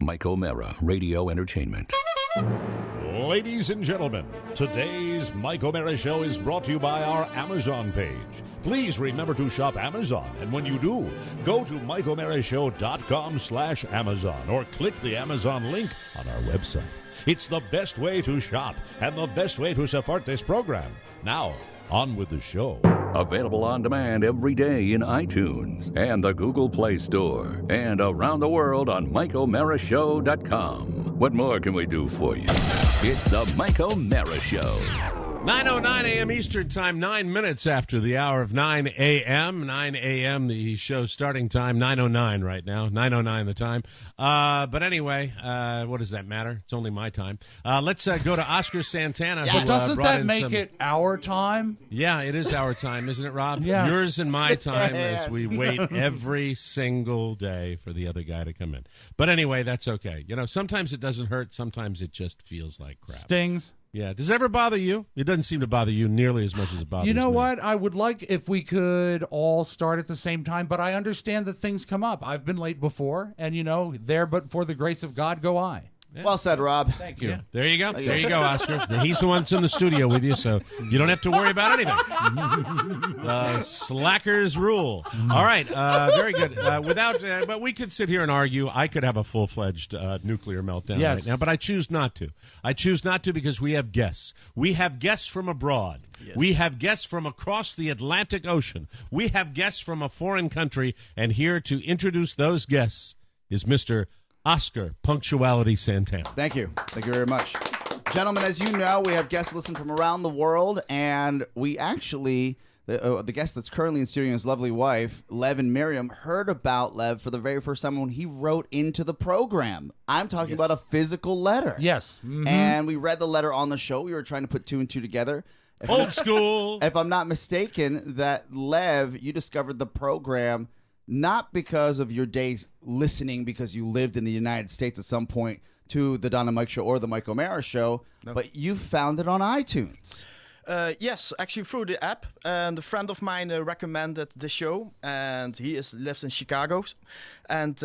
Mike O'Mara, Radio Entertainment. Ladies and gentlemen, today's Mike O'Mara Show is brought to you by our Amazon page. Please remember to shop Amazon, and when you do, go to MikeO'MaraShow.com/Amazon or click the Amazon link on our website. It's the best way to shop and the best way to support this program. Now, on with the show. Available on demand every day in iTunes and the Google Play Store and around the world on MikeO'MaraShow.com. What more can we do for you? It's the Mike O'Mara Show. 9:09 a.m. Eastern Time, 9 minutes after the hour of 9 a.m. 9 a.m. the show starting time, 9:09 right now, 9:09 the time. But anyway, what does that matter? It's only my time. Let's go to Oscar Santana. Yeah, who, doesn't that make some... it our time? Yeah, it is our time, isn't it, Rob? Yeah. Yours and my time as we wait every single day for the other guy to come in. But anyway, that's okay. You know, sometimes it doesn't hurt. Sometimes it just feels like crap. Stings. Yeah. Does it ever bother you? It doesn't seem to bother you nearly as much as it bothers me. You know what? I would like if we could all start at the same time, but I understand that things come up. I've been late before, and, you know, there but for the grace of God go I. Yeah. Well said, Rob. Thank you. Yeah, there you go. There you go, Oscar. He's the one that's in the studio with you, so you don't have to worry about anything. Slackers rule. All right, very good. But we could sit here and argue. I could have a full-fledged nuclear meltdown right now, but I choose not to. I choose not to because we have guests. We have guests from abroad. Yes. We have guests from across the Atlantic Ocean. We have guests from a foreign country, and here to introduce those guests is Mr. Oscar Punctuality Santana. Thank you. Thank you very much. Gentlemen, as you know, we have guests listening from around the world, and we actually, the guest that's currently in studio, his lovely wife, Lev and Miriam, heard about Lev for the very first time when he wrote into the program. I'm talking about a physical letter. Yes. Mm-hmm. And we read the letter on the show. We were trying to put two and two together. Old school. If I'm not mistaken, that Lev, you discovered the program not because of your days listening because you lived in the United States at some point to the Don and Mike Show or the Mike O'Mara Show, but you found it on iTunes. Yes, actually through the app. And a friend of mine recommended the show, and he lives in Chicago. And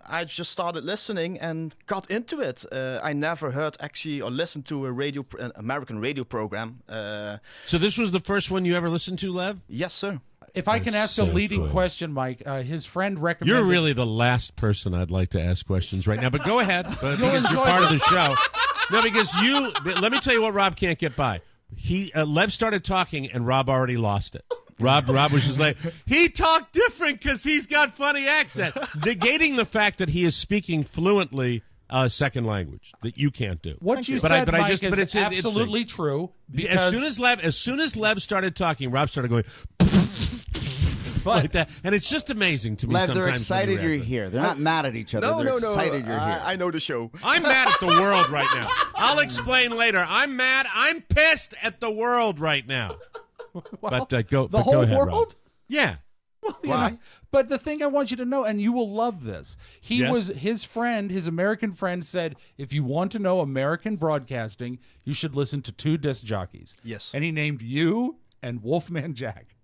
I just started listening and got into it. I never heard actually or listened to an American radio program. So this was the first one you ever listened to, Lev? Yes, sir. If I can ask a leading question, Mike, his friend recommended... You're really the last person I'd like to ask questions right now, but go ahead. But because you're part of the show. No, because let me tell you what Rob can't get by. Lev started talking, and Rob already lost it. Rob was just like, he talked different because he's got funny accent, negating the fact that he is speaking fluently second language that you can't do. What you said, Mike, is absolutely true. As soon as Lev started talking, Rob started going... like that, and it's just amazing to me. Lev, sometimes they're excited you're here. They're not mad at each other. They're excited you're here. I know the show. I'm mad at the world right now. I'll explain later. I'm mad. I'm pissed at the world right now. Well, but go the whole ahead, world. Rob. Yeah. Well, you know, but the thing I want you to know, and you will love this, his friend, his American friend said, if you want to know American broadcasting, you should listen to two disc jockeys. Yes. And he named you and Wolfman Jack.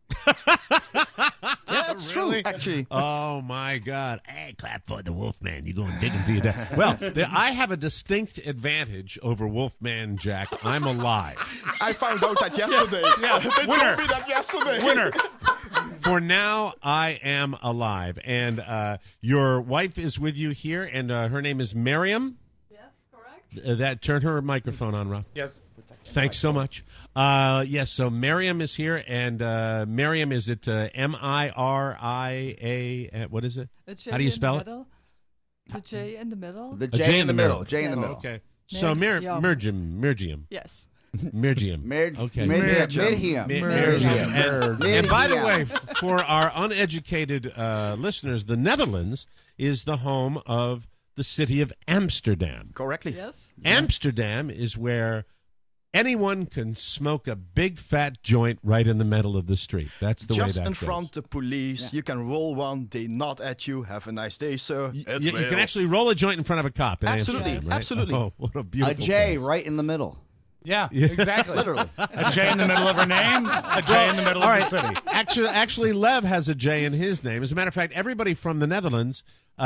Yeah, that's true, actually. Oh, my God. Hey, clap for the Wolfman. You're going to dig him till you die. Well, I have a distinct advantage over Wolfman Jack. I'm alive. I found out that yesterday. Yeah. They Winner. told me that yesterday. Winner. For now, I am alive. And your wife is with you here, and her name is Miriam. Yes, correct. Turn her microphone on, Rob. Yes. Thanks so much. Yes, so Miriam is here, and Miriam, is it M-I-R-I-A? What is it? How do you spell it? The J in the middle. The J in the middle. J in the middle. Okay. So Mirjam. Okay. Mirjam. And by the way, for our uneducated listeners, the Netherlands is the home of the city of Amsterdam. Correctly. Yes. Amsterdam is where anyone can smoke a big fat joint right in the middle of the street. That's the way that goes. Just in front of the police. Yeah. You can roll one. They nod at you. Have a nice day, sir. You can actually roll a joint in front of a cop in Absolutely. Amsterdam, right? Absolutely. Oh, what a beautiful A J place. right in the middle. Yeah, exactly. Literally. A J in the middle of her name, a J in the middle of the city. Actually, Lev has a J in his name. As a matter of fact, everybody from the Netherlands,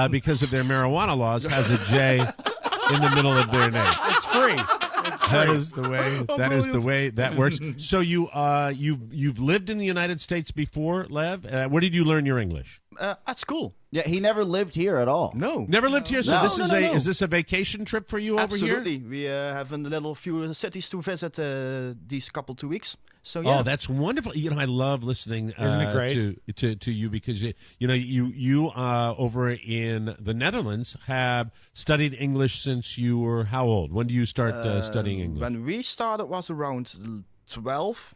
because of their marijuana laws, has a J in the middle of their name. It's free. That is the way. That is the way that works. So you've lived in the United States before, Lev. Where did you learn your English? At school. Yeah, he never lived here at all. No. Never lived here. So No. this is No. is this a vacation trip for you over here? Absolutely. We have a little few cities to visit these 2 weeks. So yeah. Oh, that's wonderful. You know, I love listening Isn't it great? to you because you over in the Netherlands have studied English since you were how old? When do you start studying English? When we started was around 12.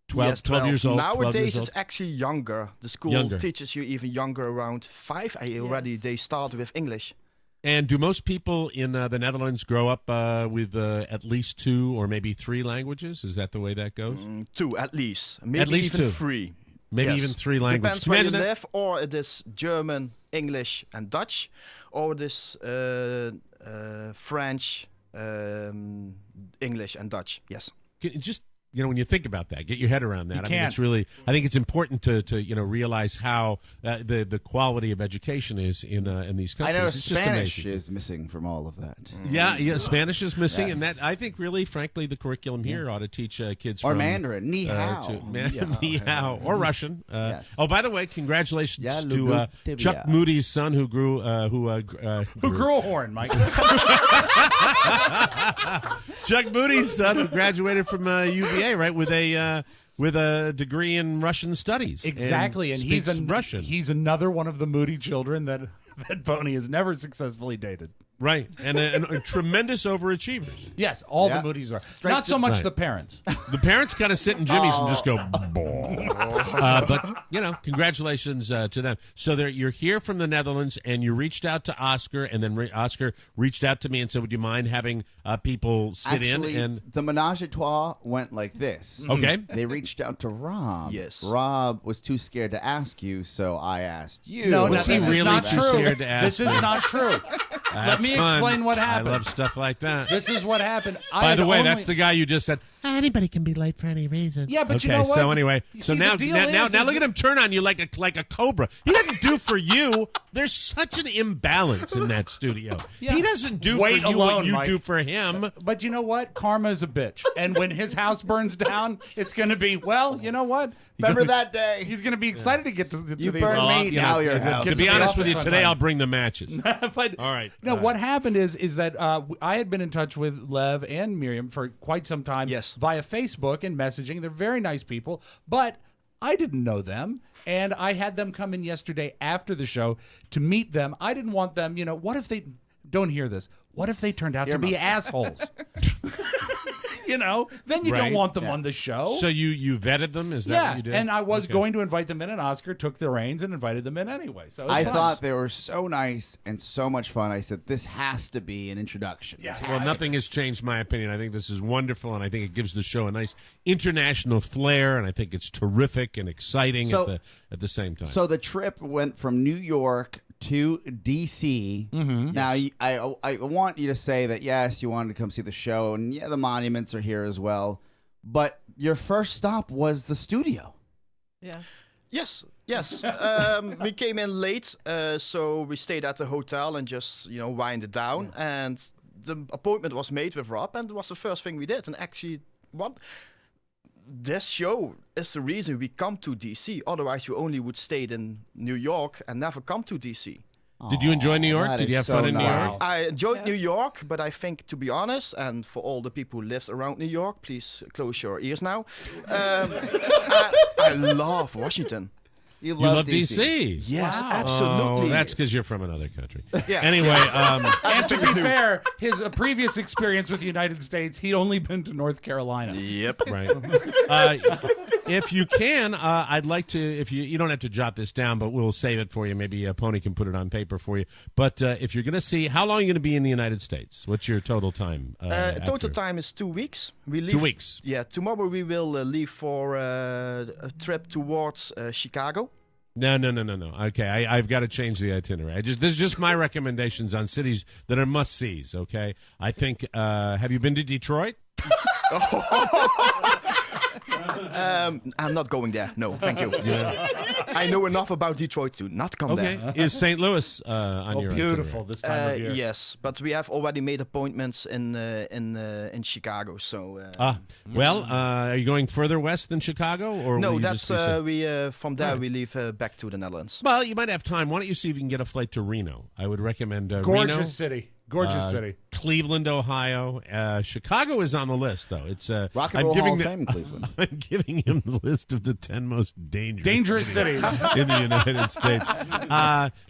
12, Yes, 12 years old. 12 Nowadays years it's old. actually younger. The school Younger. teaches you even younger, around 5. They start with English. And do most people in the Netherlands grow up with at least 2 or maybe 3 languages? Is that the way that goes? 2 at least. Maybe At least even 2. 3. Maybe Yes. even 3 languages. Depends Can you where you imagine that? live, or it is German, English, and Dutch, or it is French, English, and Dutch. Yes. Just when you think about that, get your head around that. You I mean, can't. it's really. I think it's important to realize how the quality of education is in these I countries. know It's just Spanish amazing. is missing from all of that. Yeah, Spanish is missing, and Yes. that I think really, frankly, the curriculum here ought to teach kids Or from, Mandarin, ni hao. Ni hao, or Russian. Yes. Oh, by the way, congratulations Ya to lubu tibia. Chuck Moody's son, who grew Who grew a horn, Mike? Chuck Moody's son, who graduated from UVA, right, with a degree in Russian studies. Exactly, and he's speaks Russian. He's another one of the Moody children that Boney has never successfully dated. Right, and tremendous overachievers. Yes, all Yeah. the Moody's are. Straight Not to- so much Right. the parents. The parents kind of sit in Jimmy's and just go, but congratulations to them. So you're here from the Netherlands, and you reached out to Oscar, and then Oscar reached out to me and said, "Would you mind having people sit Actually, in?" And the menage a trois went like this. okay, They reached out to Rob. Yes. Rob was too scared to ask you, so I asked you. No, Was he this is really not too true. scared to ask This is me? not true. Let me Fun. explain what happened. I love stuff like that. This is what happened. By the way, that's the guy you just said. Anybody can be late for any reason. Yeah, but okay, you know what? So anyway, You so see, the now deal now is look that- at him turn on you like a cobra. He doesn't do for you. There's such an imbalance in that studio. Yeah. He doesn't do Wait for you alone, what you Mike. do for him. But you know what? Karma is a bitch. And when his house burns down, it's going to be, well, you know what? Remember that day? He's going to be excited to get to You these. burned me, you now know, your house. To Get be to the honest with you, office today sometime. I'll bring the matches. But All right. No, what happened is that I had been in touch with Lev and Miriam for quite some time. Yes. Via Facebook and messaging. They're very nice people, but I didn't know them. And I had them come in yesterday after the show to meet them. I didn't want them, what if they don't hear this? What if they turned out to be Earmuffs. assholes? Then you Right. don't want them on the show. So you vetted them? Is that what you did? And I was Okay. going to invite them in, and Oscar took the reins and invited them in anyway. So it's I fun. thought they were so nice and so much fun. I said, this has to be an introduction. Yeah. This Well, has nothing has changed my opinion. I think this is wonderful, and I think it gives the show a nice international flair, and I think it's terrific and exciting So- at the same time. So the trip went from New York to D.C. Now, I want you to say that, yes, you wanted to come see the show, and yeah, the monuments are here as well. But your first stop was the studio. Yes. Yes. We came in late, so we stayed at the hotel and just, winded down. And the appointment was made with Rob, and it was the first thing we did. And actually, this show is the reason we come to DC. Otherwise, you only would stay in New York and never come to DC. Did you enjoy New York? That Did is you have so fun in New nice. York? I enjoyed Yeah. New York, but I think, to be honest, and for all the people who live around New York, please close your ears now. I love Washington. You You love DC. Yes, Wow. absolutely. Oh, that's because you're from another country. Yeah. Anyway, And to be fair, his previous experience with the United States, he'd only been to North Carolina. Yep. right. If you can, I'd like to. If you don't have to jot this down, but we'll save it for you. Maybe Pony can put it on paper for you. But if you're going to see, how long are you going to be in the United States? What's your total time? Total after? time is 2 weeks. We leave, 2 weeks. Yeah, tomorrow we will leave for a trip towards Chicago. No. Okay, I've got to change the itinerary. This is just my recommendations on cities that are must sees. Okay, I think. Have you been to Detroit? I'm not going there. No, thank you. I know enough about Detroit to not come there. Is St. Louis on your beautiful itinerary? this time of year. Yes, but we have already made appointments in Chicago. So are you going further west than Chicago, or no? will you That's just be from there we leave back to the Netherlands. Well, you might have time. Why don't you see if you can get a flight to Reno? I would recommend Gorgeous Reno. city. Gorgeous city. Cleveland, Ohio. Chicago is on the list, though. It's Rock and Roll Hall of Fame, Cleveland. I'm giving him the list of the 10 most dangerous cities in the United States.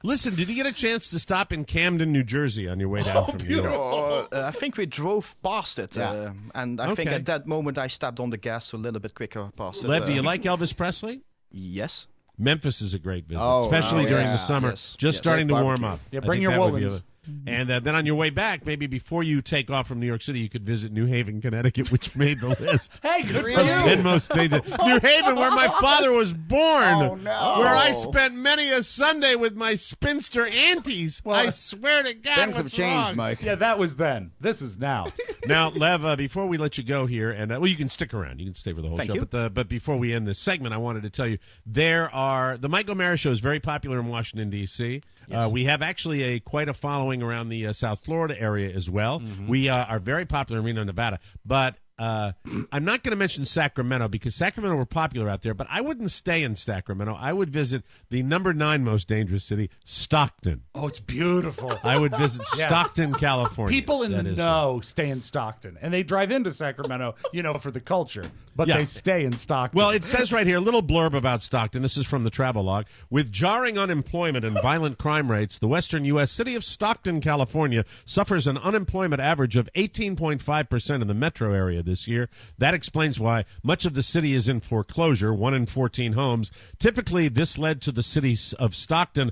Listen, did you get a chance to stop in Camden, New Jersey on your way down from New York? I think we drove past it, Yeah. and I think at that moment I stepped on the gas a little bit quicker past it. Lev, do you like Elvis Presley? Yes. Memphis is a great visit, Oh, especially during yeah. the summer. Yes. Just Yes. starting to Great warm barbecue. up. Yeah, I bring think your that would be woolens. And then on your way back, maybe before you take off from New York City, you could visit New Haven, Connecticut, which made the list. Hey, good for Of you. 10 most dangerous. New Haven, where my father was born. Oh, no. Where I spent many a Sunday with my spinster aunties. I swear to God, Things have what's changed, wrong? Mike. Yeah, that was then. This is now. Now, Lev, before we let you go here, and you can stick around. You can stay for the whole Thank show. you. But before we end this segment, I wanted to tell you the Mike O'Mara Show is very popular in Washington D.C. We have actually quite a following around the South Florida area as well. We are very popular in Reno, Nevada, but. I'm not going to mention Sacramento because Sacramento were popular out there, but I wouldn't stay in Sacramento. I would visit the number 9 most dangerous city, Stockton. Oh, it's beautiful. I would visit Yeah. Stockton, California. People in That the is- know stay in Stockton, and they drive into Sacramento, for the culture, but Yeah. they stay in Stockton. Well, it says right here, a little blurb about Stockton. This is from the Travelog. With jarring unemployment and violent crime rates, the western U.S. city of Stockton, California, suffers an unemployment average of 18.5% in the metro area this year. That explains why much of the city is in foreclosure, 1 in 14 homes. Typically, this led to the city of Stockton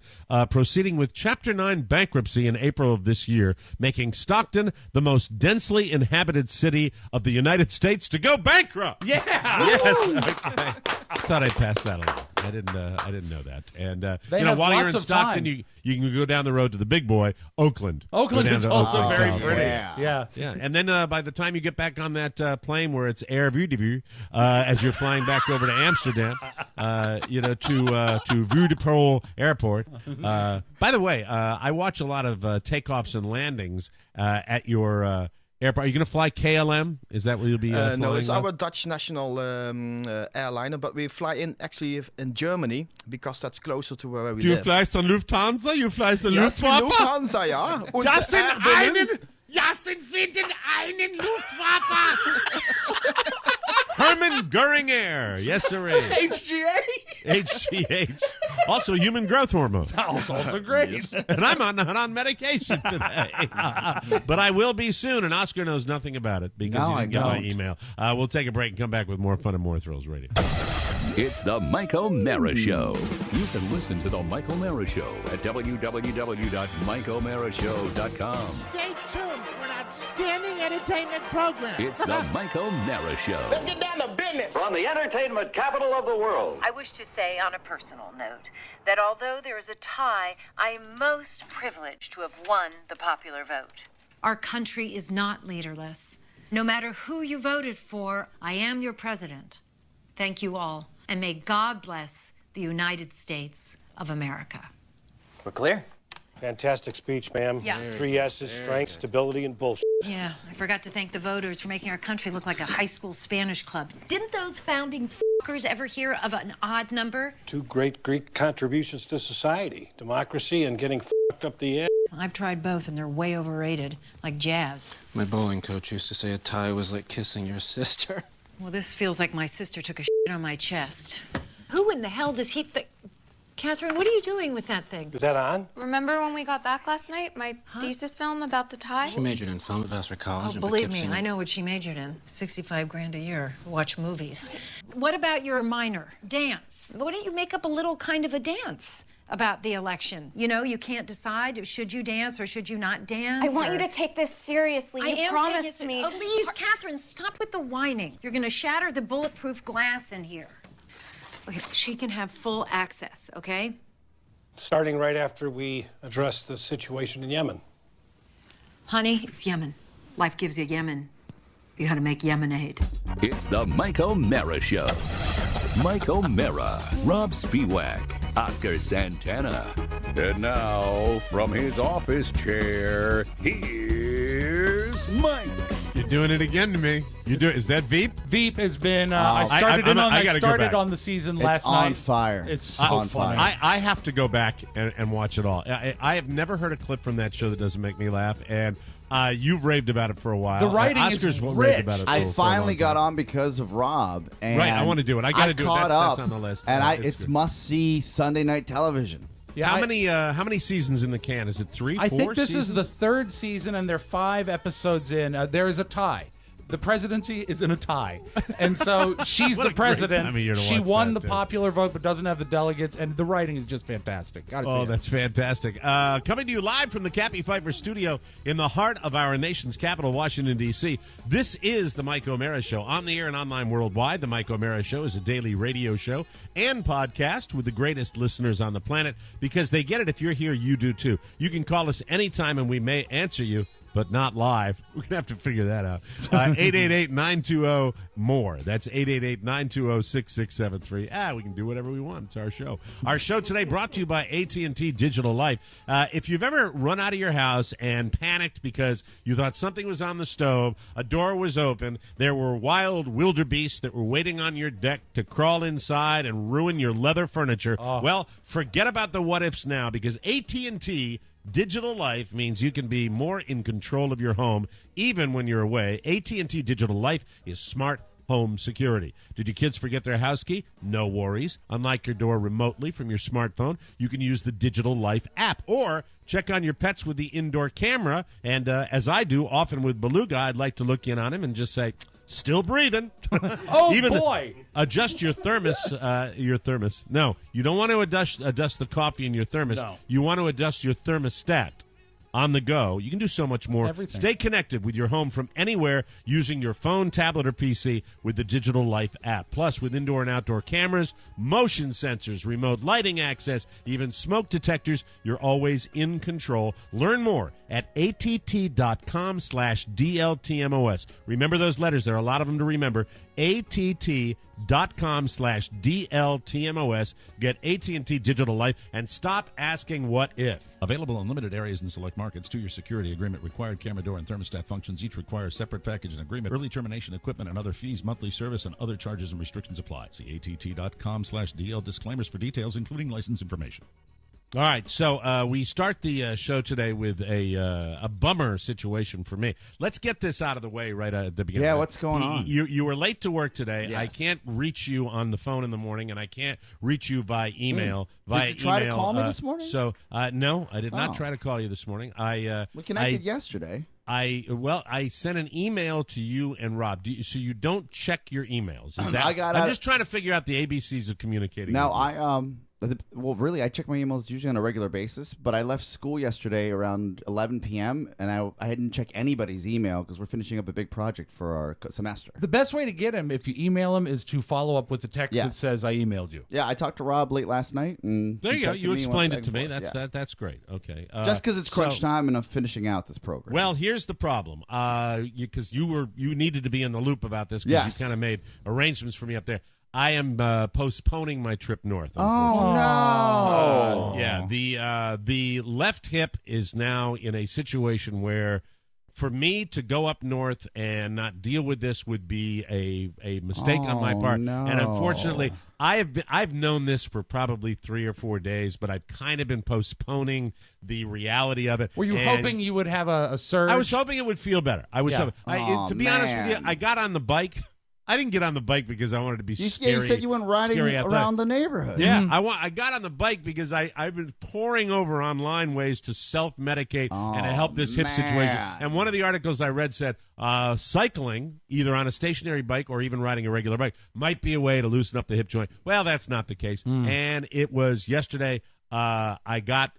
proceeding with Chapter 9 bankruptcy in April of this year, making Stockton the most densely inhabited city of the United States to go bankrupt. yeah. Yes. Okay. I thought I'd pass that along. I didn't know that. And They have while you're lots in of Stockton, time. you can go down the road to the big boy, Oakland. Oakland Go down is to also Oakland, very California. pretty. Yeah. Yeah. Yeah, and then by the time you get back on that plane where it's air vue de vue, as you're flying back over to Amsterdam, to Vue de Pearl Airport. By the way, I watch a lot of takeoffs and landings at your airport. Are you going to fly KLM? Is that what you'll be flying? No, it's with? our Dutch national airliner, but we fly in Germany because that's closer to where we Do you live. fly some Lufthansa? You fly some Yes, we Luftwaffe? Lufthansa, ja. Und finden einen Luftwaffe. Hermann Goering Air. Yes, sir. HGA. HGH. Also, human growth hormone. Oh, it's also great. And I'm not on medication today. But I will be soon, and Oscar knows nothing about it because No, he didn't I get my don't. email. We'll take a break and come back with more fun and more thrills radio. It's the Mike O'Mara Show. You can listen to the Mike O'Mara Show at www.mikeomarashow.com. Stay tuned for an outstanding entertainment program. It's the Mike O'Mara Show. Get down to business. From the entertainment capital of the world. I wish to say on a personal note that although there is a tie, I am most privileged to have won the popular vote. Our country is not leaderless. No matter who you voted for, I am your president. Thank you all, and may God bless the United States of America. We're clear. Fantastic speech, ma'am. Yeah. 3 S's, strength, stability, and bullshit. Yeah, I forgot to thank the voters for making our country look like a high school Spanish club. Didn't those founding f***ers ever hear of an odd number? 2 great Greek contributions to society, democracy and getting f***ed up the ass. I've tried both, and they're way overrated, like jazz. My bowling coach used to say a tie was like kissing your sister. Well, this feels like my sister took a shit on my chest. Who in the hell does he think? Catherine, what are you doing with that thing? Is that on? Remember when we got back last night? My thesis film about the tie? She majored in film at Vassar College. Oh, in believe me, Poughkeepsie. I know what she majored in. 65 grand a year. Watch movies. What about your minor? Dance. Why don't you make up a little kind of a dance about the election? You know, you can't decide, should you dance or should you not dance? I want you to take this seriously. You promised me. Oh, please, Catherine, stop with the whining. You're gonna shatter the bulletproof glass in here. Okay, she can have full access, okay? Starting right after we address the situation in Yemen. Honey, it's Yemen. Life gives you Yemen. You gotta make lemonade. It's the Mike O'Mara Show. Mike O'Mara, Rob Spiewak, Oscar Santana. And now, from his office chair, here's Mike. You're doing it again to me. Is that Veep? Veep has been. I started on the season last night. It's on fire. It's so funny. I have to go back and watch it all. I have never heard a clip from that show that doesn't make me laugh, and you've raved about it for a while. The writing Oscar's is raved rich. about it I for finally a long time. got on because of Rob. And Right, I want to do it. I got to do it. That's on the list. And It's it's good. must-see Sunday night television. Yeah, how many seasons in the can? Is it 3, 4 I think this seasons? is the third season, and they're 5 episodes in. There is a tie. The presidency is in a tie, and so she's What the a great time of president. year to She watch won that, the too. popular vote, but doesn't have the delegates, and the writing is just fantastic. Gotta see Oh, it. that's fantastic. Coming to you live from the Cappy Pfeiffer studio in the heart of our nation's capital, Washington, D.C. This is the Mike O'Mara Show. On the air and online worldwide, the Mike O'Mara Show is a daily radio show and podcast with the greatest listeners on the planet because they get it. If you're here, you do too. You can call us anytime and we may answer you, but not live. We're going to have to figure that out. 888-920-MORE. That's 888-920-6673. We can do whatever we want. It's our show. Our show today brought to you by AT&T Digital Life. If you've ever run out of your house and panicked because you thought something was on the stove, a door was open, there were wild wildebeests that were waiting on your deck to crawl inside and ruin your leather furniture, well, forget about the what-ifs now because AT&T Digital Life means you can be more in control of your home even when you're away. AT&T Digital Life is smart home security. Did your kids forget their house key? No worries. Unlock your door remotely from your smartphone. You can use the Digital Life app or check on your pets with the indoor camera. And as I do, often with Beluga, I'd like to look in on him and just say, still breathing. Boy. Adjust your thermos. No, you don't want to adjust the coffee in your thermos. No. You want to adjust your thermostat on the go. You can do so much more. Everything. Stay connected with your home from anywhere using your phone, tablet, or PC with the Digital Life app. Plus, with indoor and outdoor cameras, motion sensors, remote lighting access, even smoke detectors, you're always in control. Learn more at att.com/DLTMOS. Remember those letters. There are a lot of them to remember. att.com/DLTMOS. Get AT&T Digital Life and stop asking what if. Available in limited areas in select markets. 2-year security agreement required. Camera door and thermostat functions each require separate package and agreement. Early termination equipment and other fees. Monthly service and other charges and restrictions apply. See att.com/DL disclaimers for details, including license information. All right, so we start the show today with a bummer situation for me. Let's get this out of the way right at the beginning. Yeah, what's going on? You were late to work today. Yes. I can't reach you on the phone in the morning, and I can't reach you via email. Did you try to call me this morning? So no, I did not try to call you this morning. We connected yesterday. I sent an email to you and Rob. So you don't check your emails. Is that? I'm just trying to figure out the ABCs of communicating. Now with you. Well, really, I check my emails usually on a regular basis, but I left school yesterday around 11 p.m., and I didn't check anybody's email because we're finishing up a big project for our semester. The best way to get him, if you email him, is to follow up with the text that says, I emailed you. Yeah, I talked to Rob late last night. And there you go. You explained it to me. That's That's great. Okay. Just because it's crunch time and I'm finishing out this program. Well, here's the problem. Because you needed to be in the loop about this because you kind of made arrangements for me up there. I am postponing my trip north. Oh no! Yeah, the left hip is now in a situation where, for me to go up north and not deal with this would be a mistake on my part. No. And unfortunately, I've known this for probably 3 or 4 days, but I've kind of been postponing the reality of it. Were you hoping you would have a surge? I was hoping it would feel better. I was hoping. To be honest with you, I got on the bike. I didn't get on the bike because I wanted to be scary. You said you went riding around the neighborhood. Yeah, I got on the bike because I've been poring over online ways to self-medicate and to help this hip situation. And one of the articles I read said cycling, either on a stationary bike or even riding a regular bike, might be a way to loosen up the hip joint. Well, that's not the case. And it was yesterday. I got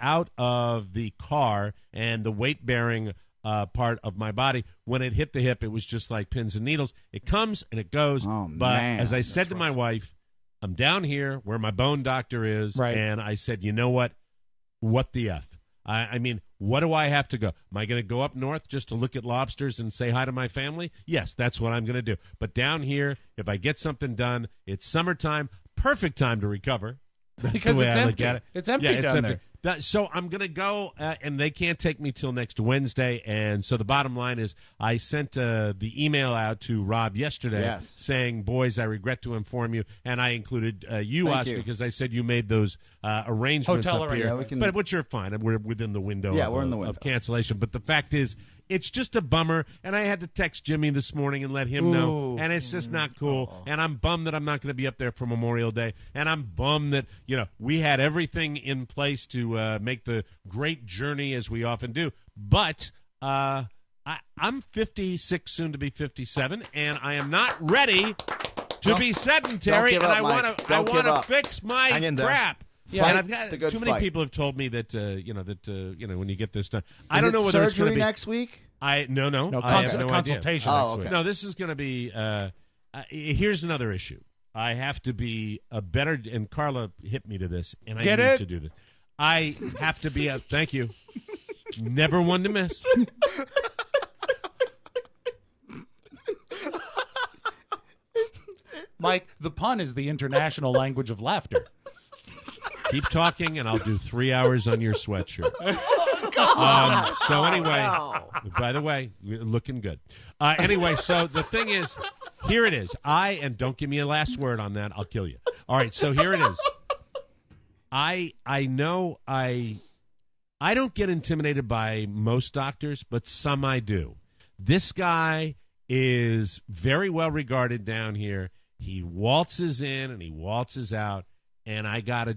out of the car and the weight-bearing part of my body. When it hit the hip, it was just like pins and needles. It comes and it goes. But as I said to my wife, I'm down here where my bone doctor is, and I said, you know what? What the F? I mean, What do I have to go? Am I going to go up north just to look at lobsters and say hi to my family? Yes, that's what I'm going to do. But down here, if I get something done, it's summertime, perfect time to recover. That's because the way it's I empty. look at it. It's empty yeah, down there. So I'm going to go, and they can't take me till next Wednesday. And so the bottom line is I sent the email out to Rob yesterday saying, boys, I regret to inform you. And I included you, Oscar, because I said you made those arrangements Hotel up here. arrangements. But which are fine. We're within the window, we're in the window of cancellation. But the fact is, it's just a bummer. And I had to text Jimmy this morning and let him know. And it's just not cool. And I'm bummed that I'm not going to be up there for Memorial Day. And I'm bummed that, we had everything in place to make the great journey as we often do. But I'm 56, soon to be 57, and I am not ready to be sedentary. Don't give and up, I want to fix my crap. Yeah, and I've got too many people have told me that when you get this done, I don't know whether it's going to be next week. No, I have no consultation. idea. Next week. No, this is going to be. Here's another issue. I have to be a better. And Carla hit me to this, and I need to do this. I have to be a. Thank you. Never one to miss. Mike, the pun is the international language of laughter. Keep talking, and I'll do 3 hours on your sweatshirt. So anyway, by the way, looking good. Anyway, so the thing is, here it is. And don't give me a last word on that. I'll kill you. All right, so here it is. I know I don't get intimidated by most doctors, but some I do. This guy is very well regarded down here. He waltzes in and he waltzes out. And I gotta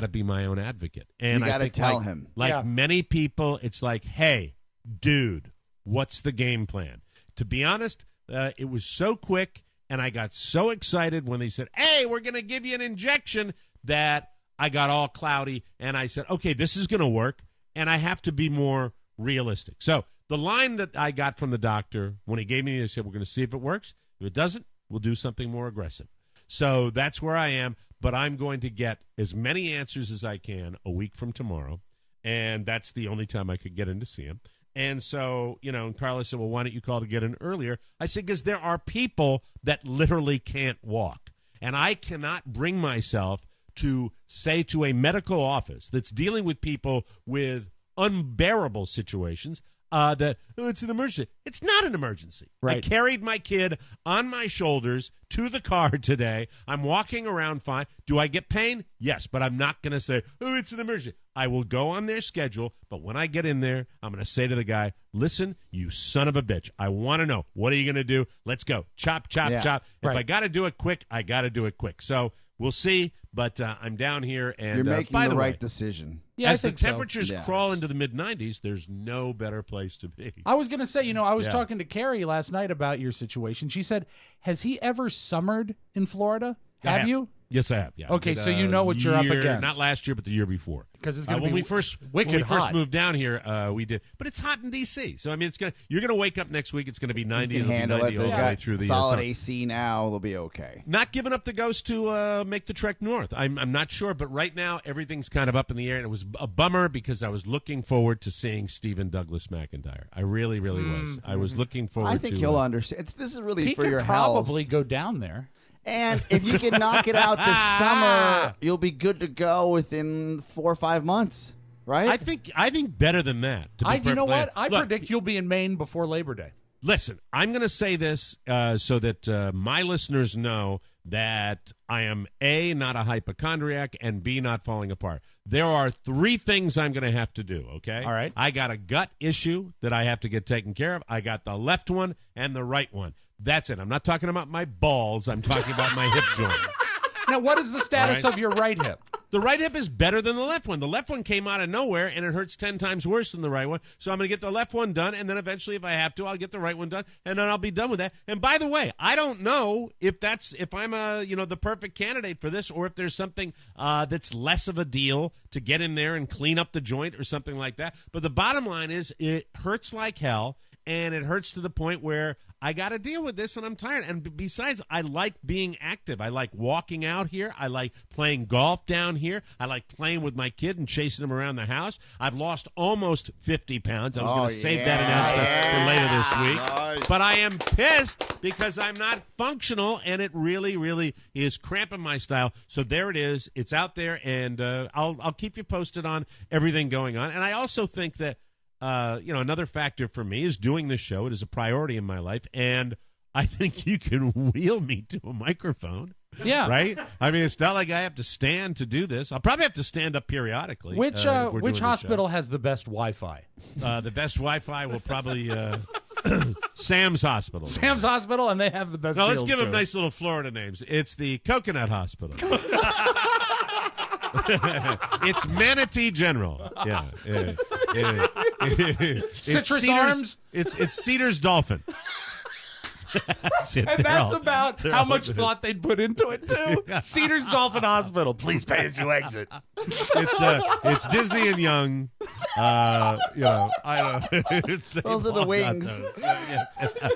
be my own advocate. And you gotta tell him. Many people, it's like, hey, dude, what's the game plan? To be honest, it was so quick, and I got so excited when they said, hey, we're gonna give you an injection, that I got all cloudy, and I said, okay, this is gonna work, and I have to be more realistic. So the line that I got from the doctor when he gave me, he said, we're gonna see if it works. If it doesn't, we'll do something more aggressive. So that's where I am, but I'm going to get as many answers as I can a week from tomorrow, and that's the only time I could get in to see him. And so, and Carla said, well, why don't you call to get in earlier? I said, because there are people that literally can't walk, and I cannot bring myself to say to a medical office that's dealing with people with unbearable situations, it's an emergency. It's not an emergency. Right. I carried my kid on my shoulders to the car today. I'm walking around fine. Do I get pain? Yes, but I'm not going to say, it's an emergency. I will go on their schedule, but when I get in there, I'm going to say to the guy, listen, you son of a bitch, I want to know, what are you going to do? Let's go. Chop, chop, chop. If I got to do it quick, I got to do it quick. So we'll see, but I'm down here. And you're making by the way, right decision. Yeah, as the temperatures crawl into the mid-90s, there's no better place to be. I was going to say, I was talking to Carrie last night about your situation. She said, has he ever summered in Florida? Have you? Yes, I have. Yeah. Okay, so you know what you're up against. Not last year, but the year before. Because it's going to be when we first moved down here, we did. But it's hot in D.C., so I mean, you're going to wake up next week. It's going to be 90. You can handle it. They've got through the solid AC now. They'll be okay. Not giving up the ghost to make the trek north. I'm not sure, but right now everything's kind of up in the air, and it was a bummer because I was looking forward to seeing Stephen Douglas McIntyre. I really, really was. I was looking forward. I think he'll understand. This is really for your health. He could probably go down there. And if you can knock it out this summer, you'll be good to go within 4 or 5 months, right? I think better than that. You know what? I predict you'll be in Maine before Labor Day. Listen, I'm going to say this so that my listeners know that I am A, not a hypochondriac, and B, not falling apart. There are 3 things I'm going to have to do, okay? All right. I got a gut issue that I have to get taken care of. I got the left one and the right one. That's it. I'm not talking about my balls. I'm talking about my hip joint. Now, what is the status of your right hip? The right hip is better than the left one. The left one came out of nowhere, and it hurts 10 times worse than the right one. So I'm going to get the left one done, and then eventually, if I have to, I'll get the right one done, and then I'll be done with that. And by the way, I don't know if I'm the perfect candidate for this, or if there's something that's less of a deal to get in there and clean up the joint or something like that. But the bottom line is, it hurts like hell. and it hurts to the point where I got to deal with this, and I'm tired. And besides, I like being active. I like walking out here. I like playing golf down here. I like playing with my kid and chasing him around the house. I've lost almost 50 pounds. I was going to save that announcement for later this week. Nice. But I am pissed because I'm not functional, and it really, really is cramping my style. So there it is. It's out there, and I'll keep you posted on everything going on. And I also think that another factor for me is doing this show. It is a priority in my life, and I think you can wheel me to a microphone. Yeah. Right? I mean, it's not like I have to stand to do this. I'll probably have to stand up periodically. Which hospital has the best Wi-Fi? The best Wi-Fi will probably Sam's Hospital. Sam's Hospital, and they have the best. No, let's deals, give them too. nice little Florida names. It's the Coconut Hospital. It's Manatee General. Yeah. Citrus Arms. It's Cedars Dolphin. That's it. And that's about they're how all much good. thought they'd put into it too. Cedars Dolphin Hospital. Please pay as you exit. It's Disney and Young. I don't. Those are the wings.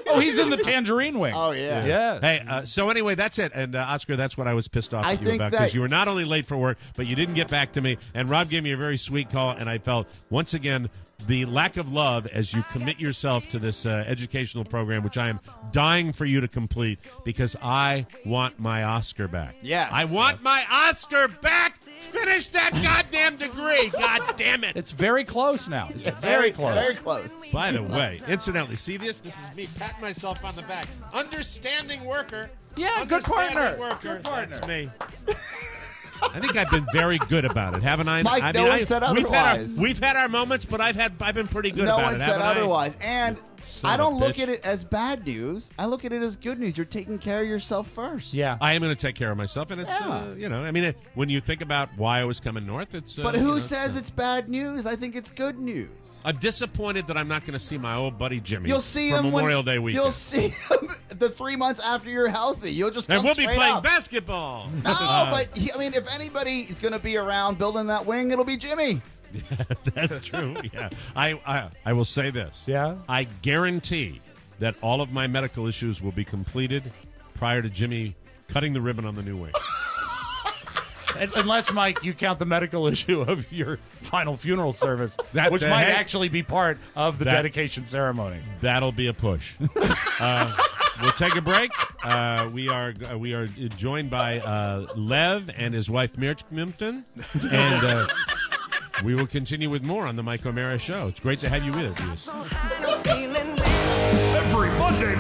Oh, he's in the tangerine wing. Oh, yeah. Yeah. Hey, so anyway, that's it. And Oscar, that's what I was pissed off I at you think about, that- because you were not only late for work, but you didn't get back to me. And Rob gave me a very sweet call, and I felt once again the lack of love as you commit yourself to this educational program, which I am dying for you to complete, because I want my Oscar back. Yes. I want my Oscar back. Finish that goddamn degree. God damn it. It's very close now. It's very close. Very close. By the way, incidentally, see this? This is me patting myself on the back. Understanding worker. Yeah, good partner. Understanding worker. Good partner. That's me. I think I've been very good about it, haven't I? Mike, no one said otherwise. We've had our moments, but I've been pretty good No about one it. said haven't I? otherwise. And Son I of a don't look bitch. at it as bad news. I look at it as good news. You're taking care of yourself first. Yeah. I am going to take care of myself, and it's when you think about why I was coming north, it's. But who says it's bad news? I think it's good news. I'm disappointed that I'm not going to see my old buddy Jimmy. You'll see for him Memorial Day weekend. You'll see him the 3 months after you're healthy. You'll just come and we'll be straight playing up. basketball. No, but if anybody is going to be around building that wing, it'll be Jimmy. That's true. Yeah, I will say this. Yeah? I guarantee that all of my medical issues will be completed prior to Jimmy cutting the ribbon on the new wing. Unless, Mike, you count the medical issue of your final funeral service, That- which might hey, actually be part of the dedication ceremony. That'll be a push. We'll take a break. We are joined by Lev and his wife Mirch Mimpton, and we will continue with more on the Mike O'Mara Show. It's great to have you with us. Every Monday,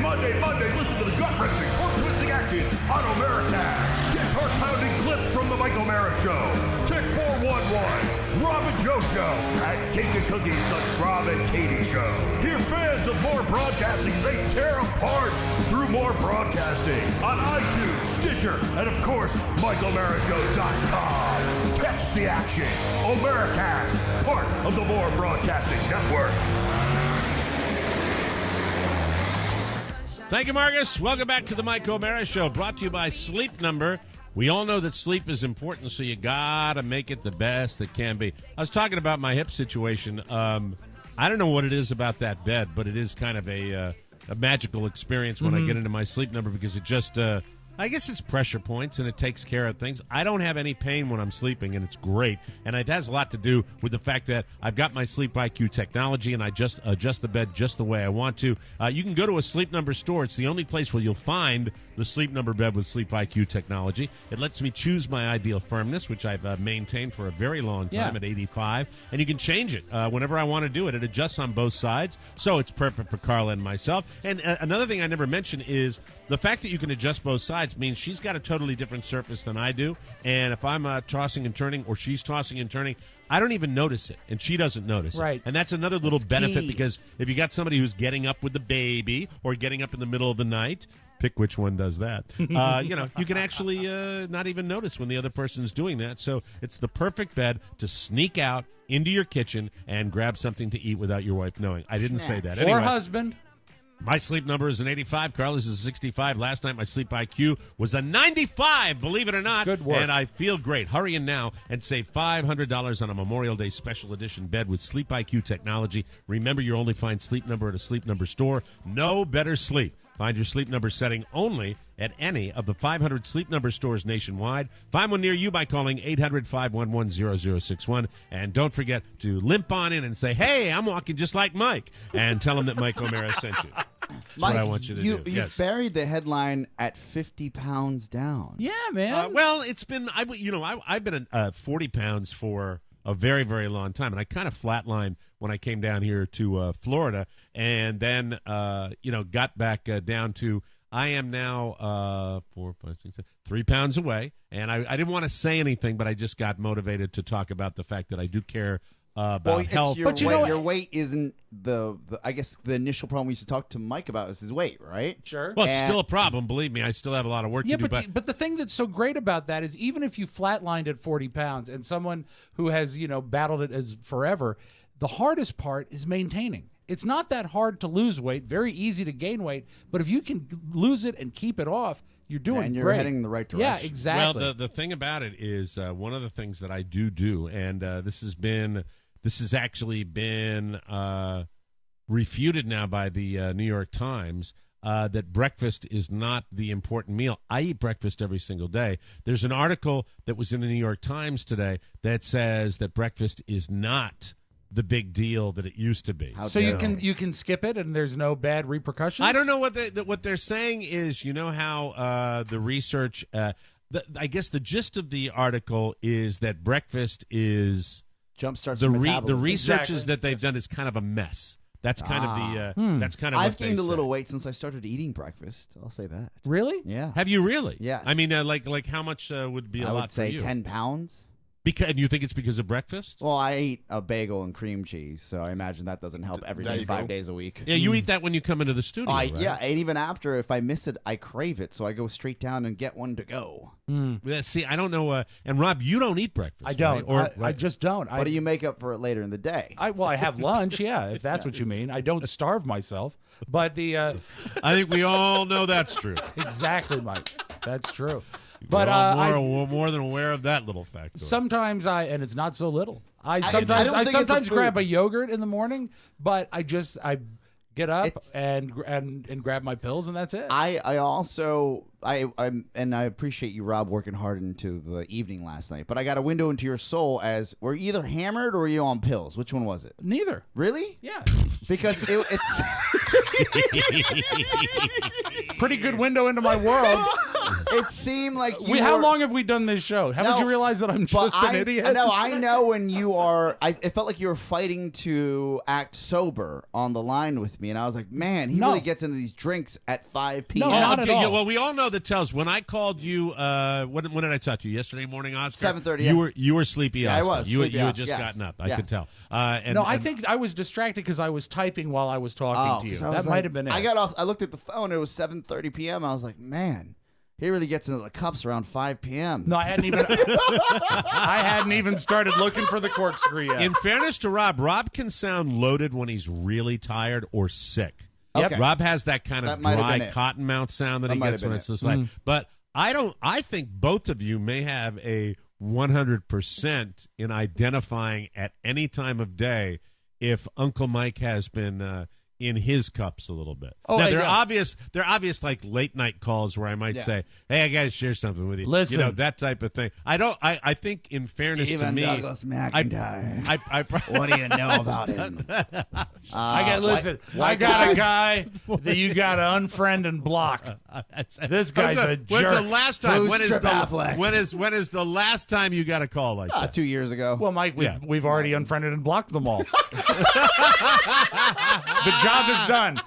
listen to the gut-wrenching, tongue-twisting action on Americast. Get heart-pounding clips from the Mike O'Mara Show. Tick 411, Rob and Joe Show, and Cake and Cookies, the Rob and Katie Show. Hear fans of More Broadcasting say tear apart through More Broadcasting on iTunes, Stitcher, and of course, MikeO'MaraShow.com. Catch the action. Americast, part of the More Broadcasting Network. Thank you, Marcus. Welcome back to the Mike O'Mara Show, brought to you by Sleep Number. We all know that sleep is important, so you gotta make it the best it can be. I was talking about my hip situation. I don't know what it is about that bed, but it is kind of a magical experience when I get into my Sleep Number, because it just, I guess it's pressure points and it takes care of things. I don't have any pain when I'm sleeping, and it's great. And it has a lot to do with the fact that I've got my Sleep IQ technology, and I just adjust the bed just the way I want to. You can go to a Sleep Number store. It's the only place where you'll find the Sleep Number bed with Sleep IQ technology. It lets me choose my ideal firmness, which I've maintained for a very long time at 85. And you can change it whenever I want to do it. It adjusts on both sides, so it's perfect for Carla and myself. And another thing I never mentioned is the fact that you can adjust both sides means she's got a totally different surface than I do. And if I'm tossing and turning, or she's tossing and turning, I don't even notice it, and she doesn't notice it. And that's another little benefit, because if you got somebody who's getting up with the baby or getting up in the middle of the night, pick which one does that. You can actually not even notice when the other person's doing that. So it's the perfect bed to sneak out into your kitchen and grab something to eat without your wife knowing. I didn't say that. Anyway. Or husband. My sleep number is an 85. Carly's is a 65. Last night, my sleep IQ was a 95, believe it or not. Good work. And I feel great. Hurry in now and save $500 on a Memorial Day special edition bed with Sleep IQ technology. Remember, you only find Sleep Number at a Sleep Number store. No better sleep. Find your Sleep Number setting only at any of the 500 Sleep Number stores nationwide. Find one near you by calling 800-511-0061. And don't forget to limp on in and say, hey, I'm walking just like Mike. And tell him that Mike O'Mara sent you. That's Mike, what I want you to do. You buried the headline at 50 pounds down. Yeah, man. Well, it's been, I've been 40 pounds for a very, very long time. And I kind of flatlined when I came down here to Florida, and then, got back down to, I am now 4, 5, 6, 7, 3 pounds away. And I didn't want to say anything, but I just got motivated to talk about the fact that I do care about health. But your weight isn't I guess the initial problem we used to talk to Mike about is his weight, right? Sure. Well, it's still a problem. Believe me, I still have a lot of work to do. But the thing that's so great about that is even if you flatlined at 40 pounds and someone who has, battled it as forever, the hardest part is maintaining. It's not that hard to lose weight, very easy to gain weight, but if you can lose it and keep it off, you're doing and you're great. heading in the right direction. Yeah, exactly. Well, the thing about it is one of the things that I do, and this has actually been refuted now by the New York Times, that breakfast is not the important meal. I eat breakfast every single day. There's an article that was in the New York Times today that says that breakfast is not the big deal that it used to be. So you can skip it and there's no bad repercussions? I don't know what they're saying is, how the research, I guess the gist of the article is that breakfast is jumpstarts the research is that they've done is kind of a mess. That's kind of the that's kind of. I've what they gained a say. little weight since I started eating breakfast. I'll say that. Really? Yeah. Have you really? Yes. I mean, like how much would be a I lot would say for you? 10 pounds. And you think it's because of breakfast? Well, I eat a bagel and cream cheese, so I imagine that doesn't help every day, 5 days a week. Yeah, you eat that when you come into the studio, right? Yeah, and even after, if I miss it, I crave it, so I go straight down and get one to go. Yeah, see, I don't know. And Rob, you don't eat breakfast. I don't. Right? I just don't. But do you make up for it later in the day? I have lunch, yeah, if that's what you mean. I don't starve myself. But I think we all know that's true. Exactly, Mike. That's true. But more than aware of that little fact. Sometimes and it's not so little. I sometimes grab a yogurt in the morning, but I get up and grab my pills, and that's it. I appreciate you, Rob, working hard into the evening last night. But I got a window into your soul as were you either hammered or were you on pills? Which one was it? Neither. Really? Yeah. Because it's pretty good window into my world. It seemed like how long have we done this show? Haven't you realized that I'm just an idiot? No, I know when you are. It felt like you were fighting to act sober on the line with me, and I was like, man, he really gets into these drinks at 5 p.m. No, not at all. Well, we all know the tells. When I called you, when did I talk to you? Yesterday morning, Oscar? 7:30. You were sleepy, Oscar. I was. You sleepy had just gotten up. I could tell. I think I was distracted because I was typing while I was talking to you. That might have been it. I got off. I looked at the phone. It was 7:30 p.m. I was like, man. He really gets into the cups around 5 p.m. No, I hadn't even started looking for the corkscrew yet. In fairness to Rob can sound loaded when he's really tired or sick. Okay. Rob has that kind of dry cotton mouth sound that he gets when it's just like. But I think both of you may have a 100% in identifying at any time of day if Uncle Mike has been in his cups a little bit. Now they're obvious like late night calls where I might say, "Hey, I got to share something with you." Listen, that type of thing. I think in fairness to me, Douglas McIntyre. what do you know about him? I got a guy that you got to unfriend and block. This guy's a jerk. When's the last time? When is the last time you got a call like that? 2 years ago. Well, Mike, we've already unfriended and blocked them all. The job is done.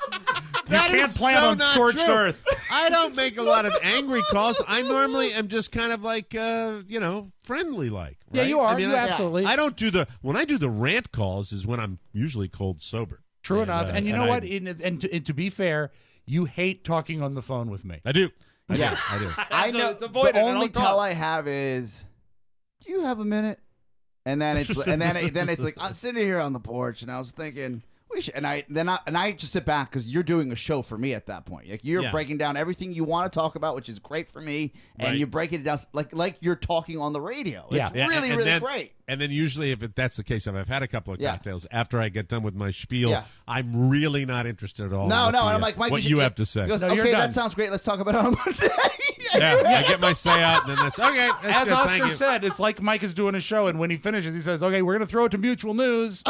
You can't plan on scorched earth. I don't make a lot of angry calls. I normally am just kind of like, friendly like. Right? Yeah, you are. I mean, Absolutely. I don't do when I do the rant calls is when I'm usually cold sober. True enough. And you know what? And to be fair, you hate talking on the phone with me. I do. Yes. I do. I know. The only tell I have is, do you have a minute? And then it's like I'm sitting here on the porch and I was thinking, And I just sit back because you're doing a show for me at that point. Like you're breaking down everything you want to talk about, which is great for me, and you're breaking it down like you're talking on the radio. It's really great. And then usually, if that's the case, if I've had a couple of cocktails after I get done with my spiel, I'm really not interested at all. No, and I'm like, Mike, what you have to say. He goes, okay, that sounds great. Let's talk about it on Monday. I get my say out, and then that's okay. That's As good, Oscar said, it's like Mike is doing a show, and when he finishes, he says, "Okay, we're going to throw it to Mutual News."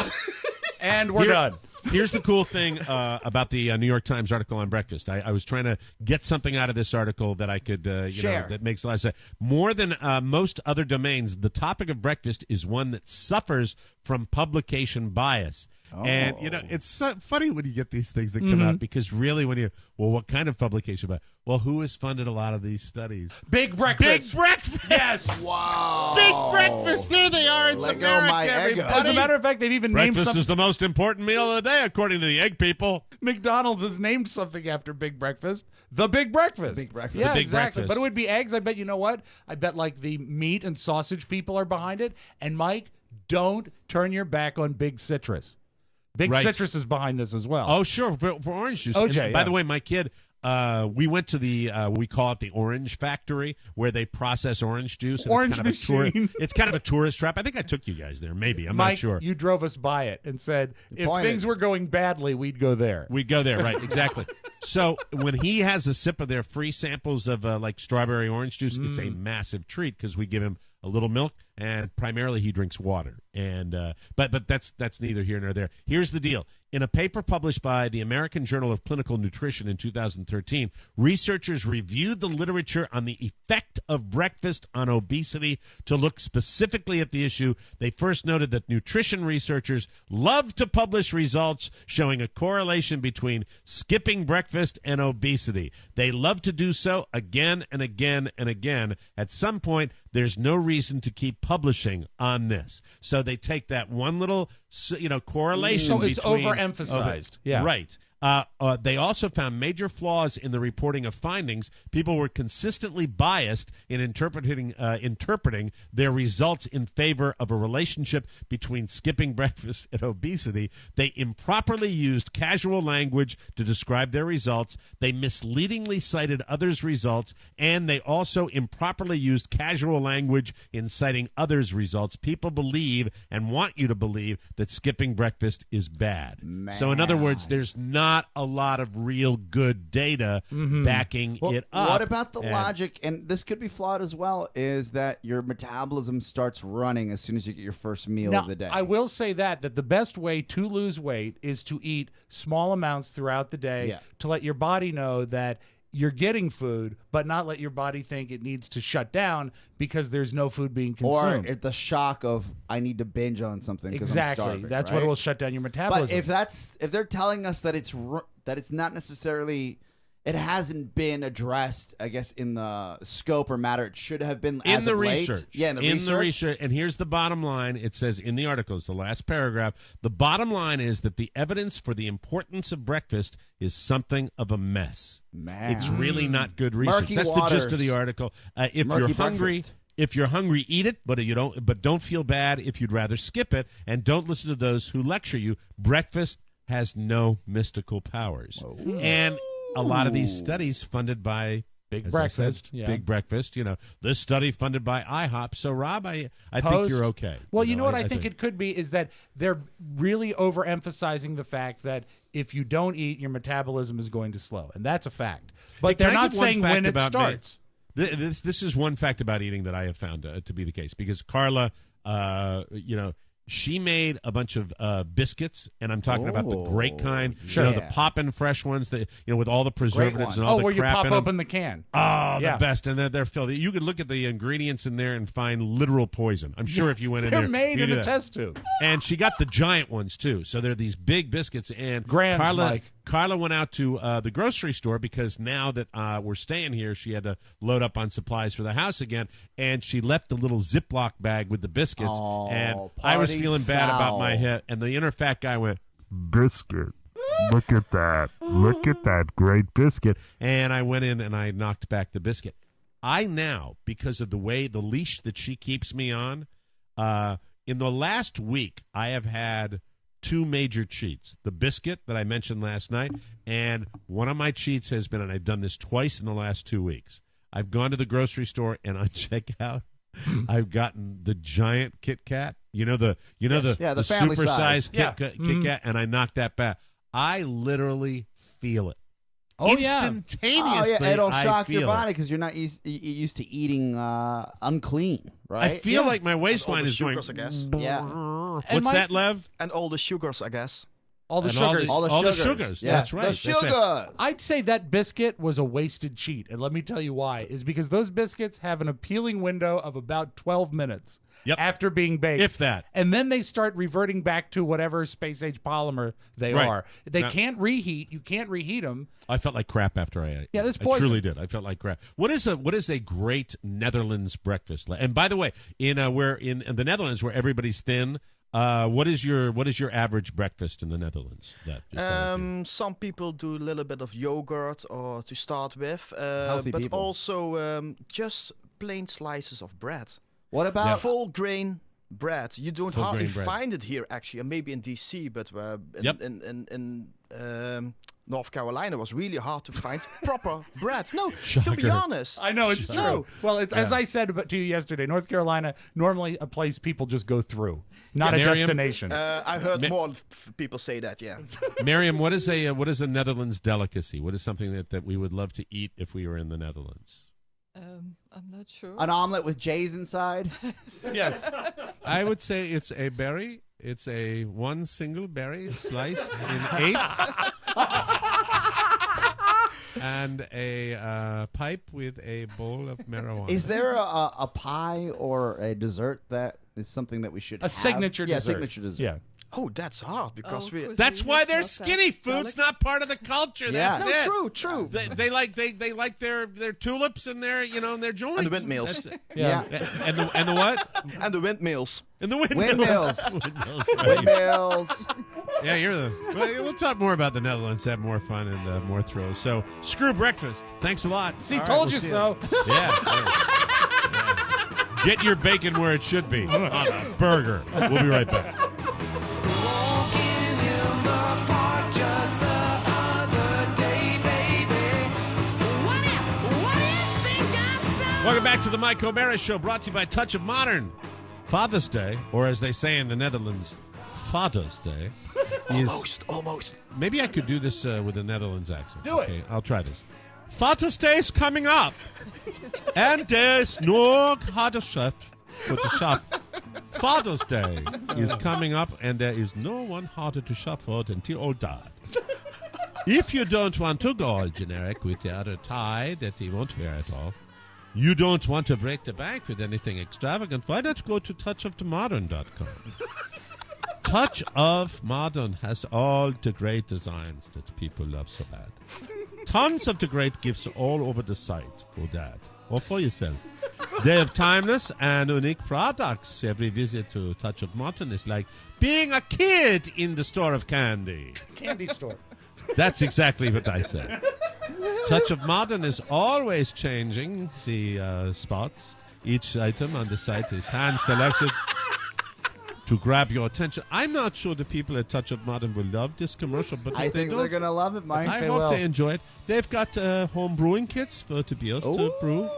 And we're done. Here's the cool thing about the New York Times article on breakfast. I was trying to get something out of this article that I could, share. That makes a lot of sense. More than most other domains, the topic of breakfast is one that suffers from publication bias. Oh. And, it's so funny when you get these things that come out because really what kind of publication bias? Well, who has funded a lot of these studies? Big Breakfast. Big Breakfast. Yes. Wow. Big Breakfast. There they are. It's America, everybody. As a matter of fact, they've even named breakfast is the most important meal of the day, according to the egg people. McDonald's has named something after Big Breakfast. The Big Breakfast. Big Breakfast. Yeah, the Big exactly. Breakfast. But it would be eggs. I bet, you know what? I bet like the meat and sausage people are behind it. And Mike, don't turn your back on Big Citrus. Big Citrus is behind this as well. Oh, sure, for orange juice. OJ, and by the way, my kid, we went to the we call it the Orange Factory, where they process orange juice. And Orange machine. It's kind of a tourist trap. I think I took you guys there. Maybe I'm Mike, not sure. You drove us by it and said if things were going badly, we'd go there. We'd go there, right? Exactly. So when he has a sip of their free samples of like strawberry orange juice, it's a massive treat because we give him a little milk, and primarily he drinks water. And but that's neither here nor there. Here's the deal. In a paper published by the American Journal of Clinical Nutrition in 2013, researchers reviewed the literature on the effect of breakfast on obesity to look specifically at the issue. They first noted that nutrition researchers love to publish results showing a correlation between skipping breakfast and obesity. They love to do so again and again and again. At some point, there's no reason to keep publishing on this. So they take that one little, correlation. So it's between, overemphasized. Yeah. Right. They also found major flaws in the reporting of findings. People were consistently biased in interpreting their results in favor of a relationship between skipping breakfast and obesity. They improperly used casual language to describe their results. They misleadingly cited others' results, and they also improperly used casual language in citing others' results. People believe and want you to believe that skipping breakfast is bad. Man. So in other words, there's not a lot of real good data backing it up. What about the logic, and this could be flawed as well, is that your metabolism starts running as soon as you get your first meal of the day? I will say that the best way to lose weight is to eat small amounts throughout the day to let your body know that you're getting food, but not let your body think it needs to shut down because there's no food being consumed. Or the shock of I need to binge on something because I'm starving. That's right? what will shut down your metabolism. But if they're telling us that it's not necessarily, it hasn't been addressed, I guess, in the scope or matter it should have been in as the of late. research. Yeah, in the research. And here's the bottom line. It says in the article, it's the last paragraph, the bottom line is that the evidence for the importance of breakfast is something of a mess. Man. It's really not good research. Murky That's waters. the gist of the article. If you're hungry, breakfast. if you're hungry, eat it, but don't feel bad if you'd rather skip it, and don't listen to those who lecture you. Breakfast has no mystical powers. Oh. And a lot of these studies funded by Big Breakfast. Big Breakfast. This study funded by IHOP. So, Rob, I think you're okay. Well, you know what I think it could be is that they're really overemphasizing the fact that if you don't eat, your metabolism is going to slow, and that's a fact. But they're not saying when it starts. This is one fact about eating that I have found to be the case, because Carla, she made a bunch of biscuits, and I'm talking about the great kind, the poppin' fresh ones that with all the preservatives and all the where you crap pop in them. open the can. Oh, the best, and they're filled. You can look at the ingredients in there and find literal poison. I'm sure if you went in there, they're made in a test tube. And she got the giant ones too. So they're these big biscuits. And Grams, Mike. Carla went out to the grocery store because now that we're staying here, she had to load up on supplies for the house again. And she left the little Ziploc bag with the biscuits. Oh, and I was feeling bad about my head. And the inner fat guy went, biscuit. Look at that. Look at that great biscuit. And I went in and I knocked back the biscuit. I now, because of the leash that she keeps me on, in the last week, I have had two major cheats: the biscuit that I mentioned last night, and one of my cheats has been, and I've done this twice in the last 2 weeks. I've gone to the grocery store and on checkout, I've gotten the giant Kit Kat. The family supersized size. Kit Kat, and I knocked that back. I literally feel it. Oh, Instantaneously, it'll shock I feel your body it. because you're not used to eating unclean, right? I feel like my waistline is going. Sugars, I guess. Yeah. What's that, Lev? And all the sugars, I guess. All the And sugars. all the sugars. Yeah. That's right. The That's right. sugars. I'd say that biscuit was a wasted cheat, and let me tell you why. Is because those biscuits have an appealing window of about 12 minutes after being baked. If that. And then they start reverting back to whatever space-age polymer they Right. are. They Now- can't reheat. You can't reheat them. I felt like crap after I ate. Yeah, that's I poison. truly did. I felt like crap. What is a great Netherlands breakfast? And by the way, in the Netherlands where everybody's thin, what is your average breakfast in the Netherlands? Some people do a little bit of yogurt or to start with, Healthy but people. also just plain slices of bread. What about full grain bread? You don't Full hardly grain bread. find it here actually, and maybe in DC, but in North Carolina was really hard to find proper bread. No, to be Shocker. honest. I know it's No. true. Well, it's as I said to you yesterday. North Carolina normally a place people just go through, not a Miriam? destination. I heard more people say that. Yeah. Miriam, what is a Netherlands delicacy? What is something that we would love to eat if we were in the Netherlands? I'm not sure. an omelet with J's inside? Yes. I would say it's a berry. It's a one single berry sliced in eighths. And a pipe with a bowl of marijuana. Is there a pie or a dessert that is something that we should have? Signature Yeah, dessert. signature dessert. Yeah. Oh, that's hard because we. That's why they're skinny. Food's not part of the culture. Yeah. That's No, it. true. They like their tulips and their and their joints And the windmills. That's it. Yeah. And the what? And the windmills. And the windmills. Windmills. Right. Windmills. Yeah, we'll talk more about the Netherlands, have more fun and more thrills. So screw breakfast. Thanks a lot. See, All told we'll you see so. Yeah. Get your bacon where it should be on a burger. We'll be right back. Welcome back to the Mike O'Mara Show, brought to you by Touch of Modern. Father's Day, or as they say in the Netherlands, Father's Day, is... Almost. Maybe I could do this with a Netherlands accent. Do it. Okay, I'll try this. Father's Day is coming up, and there's no harder shop for the shop. Father's Day is coming up, and there is no one harder to shop for than the old dad. If you don't want to go all generic with the other tie that he won't wear at all, you don't want to break the bank with anything extravagant, why not go to touchofthemodern.com? Touch of Modern has all the great designs that people love so bad. Tons of the great gifts all over the site for dad or for yourself. They have timeless and unique products. Every visit to Touch of Modern is like being a kid in the store of candy. Candy store. That's exactly what I said. Touch of Modern is always changing the spots. Each item on the site is hand-selected to grab your attention. I'm not sure the people at Touch of Modern will love this commercial, but I if they think don't, they're going to love it, Mike. I hope they enjoy it. They've got home brewing kits to be able to brew.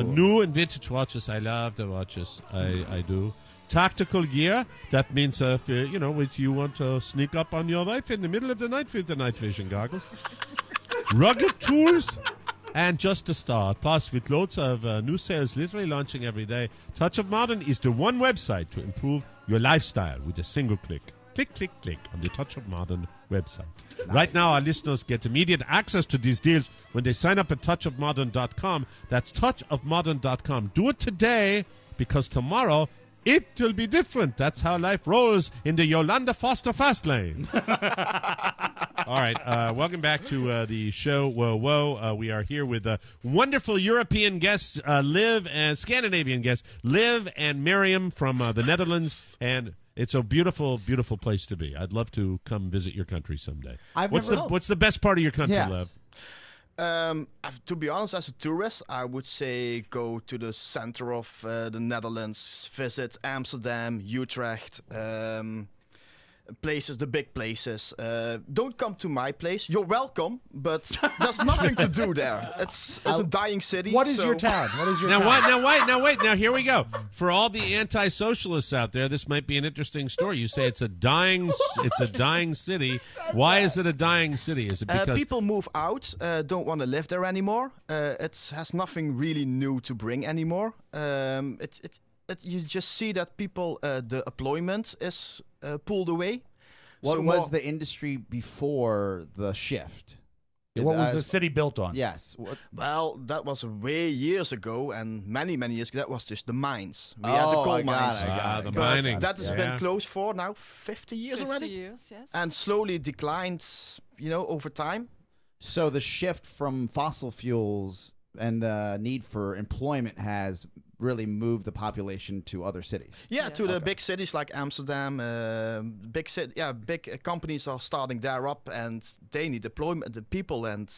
New and vintage watches. I love the watches. I do. Tactical gear. That means if you want to sneak up on your wife in the middle of the night with the night vision goggles. Rugged tools. And just a start. Plus, with loads of new sales literally launching every day, Touch of Modern is the one website to improve your lifestyle with a single click. Click, click, click on the Touch of Modern website. Nice. Right now, our listeners get immediate access to these deals when they sign up at touchofmodern.com. That's touchofmodern.com. Do it today, because tomorrow it will be different. That's how life rolls in the Yolanda Foster fast lane. All right, welcome back to the show. Whoa. We are here with wonderful European guests, Liv, and Scandinavian guests, Liv and Miriam from the Netherlands, and it's a beautiful, beautiful place to be. I'd love to come visit your country someday. What's the best part of your country, Liv? To be honest, as a tourist, I would say go to the center of the Netherlands, visit Amsterdam, Utrecht. places, the big places. Don't come to my place. You're welcome, but there's nothing to do there. It's a dying city. What is your town? What is your Now, town? wait. Now, here we go. For all the anti-socialists out there, this might be an interesting story. You say it's a dying city. Why is it a dying city? Is it because people move out, don't want to live there anymore? It has nothing really new to bring anymore. You just see that people, the employment is pulled away. What was the industry before the shift? What was the city built on? Yes. Well, that was way years ago, and many years ago. That was just the mines. We had the coal mines. The but mining. that has been closed for now 50 years 50 already. years, yes. And slowly declined, over time. So the shift from fossil fuels and the need for employment has really moved the population to other cities. Yeah, to the big cities like Amsterdam. Big companies are starting there up, and they need employment, the people, and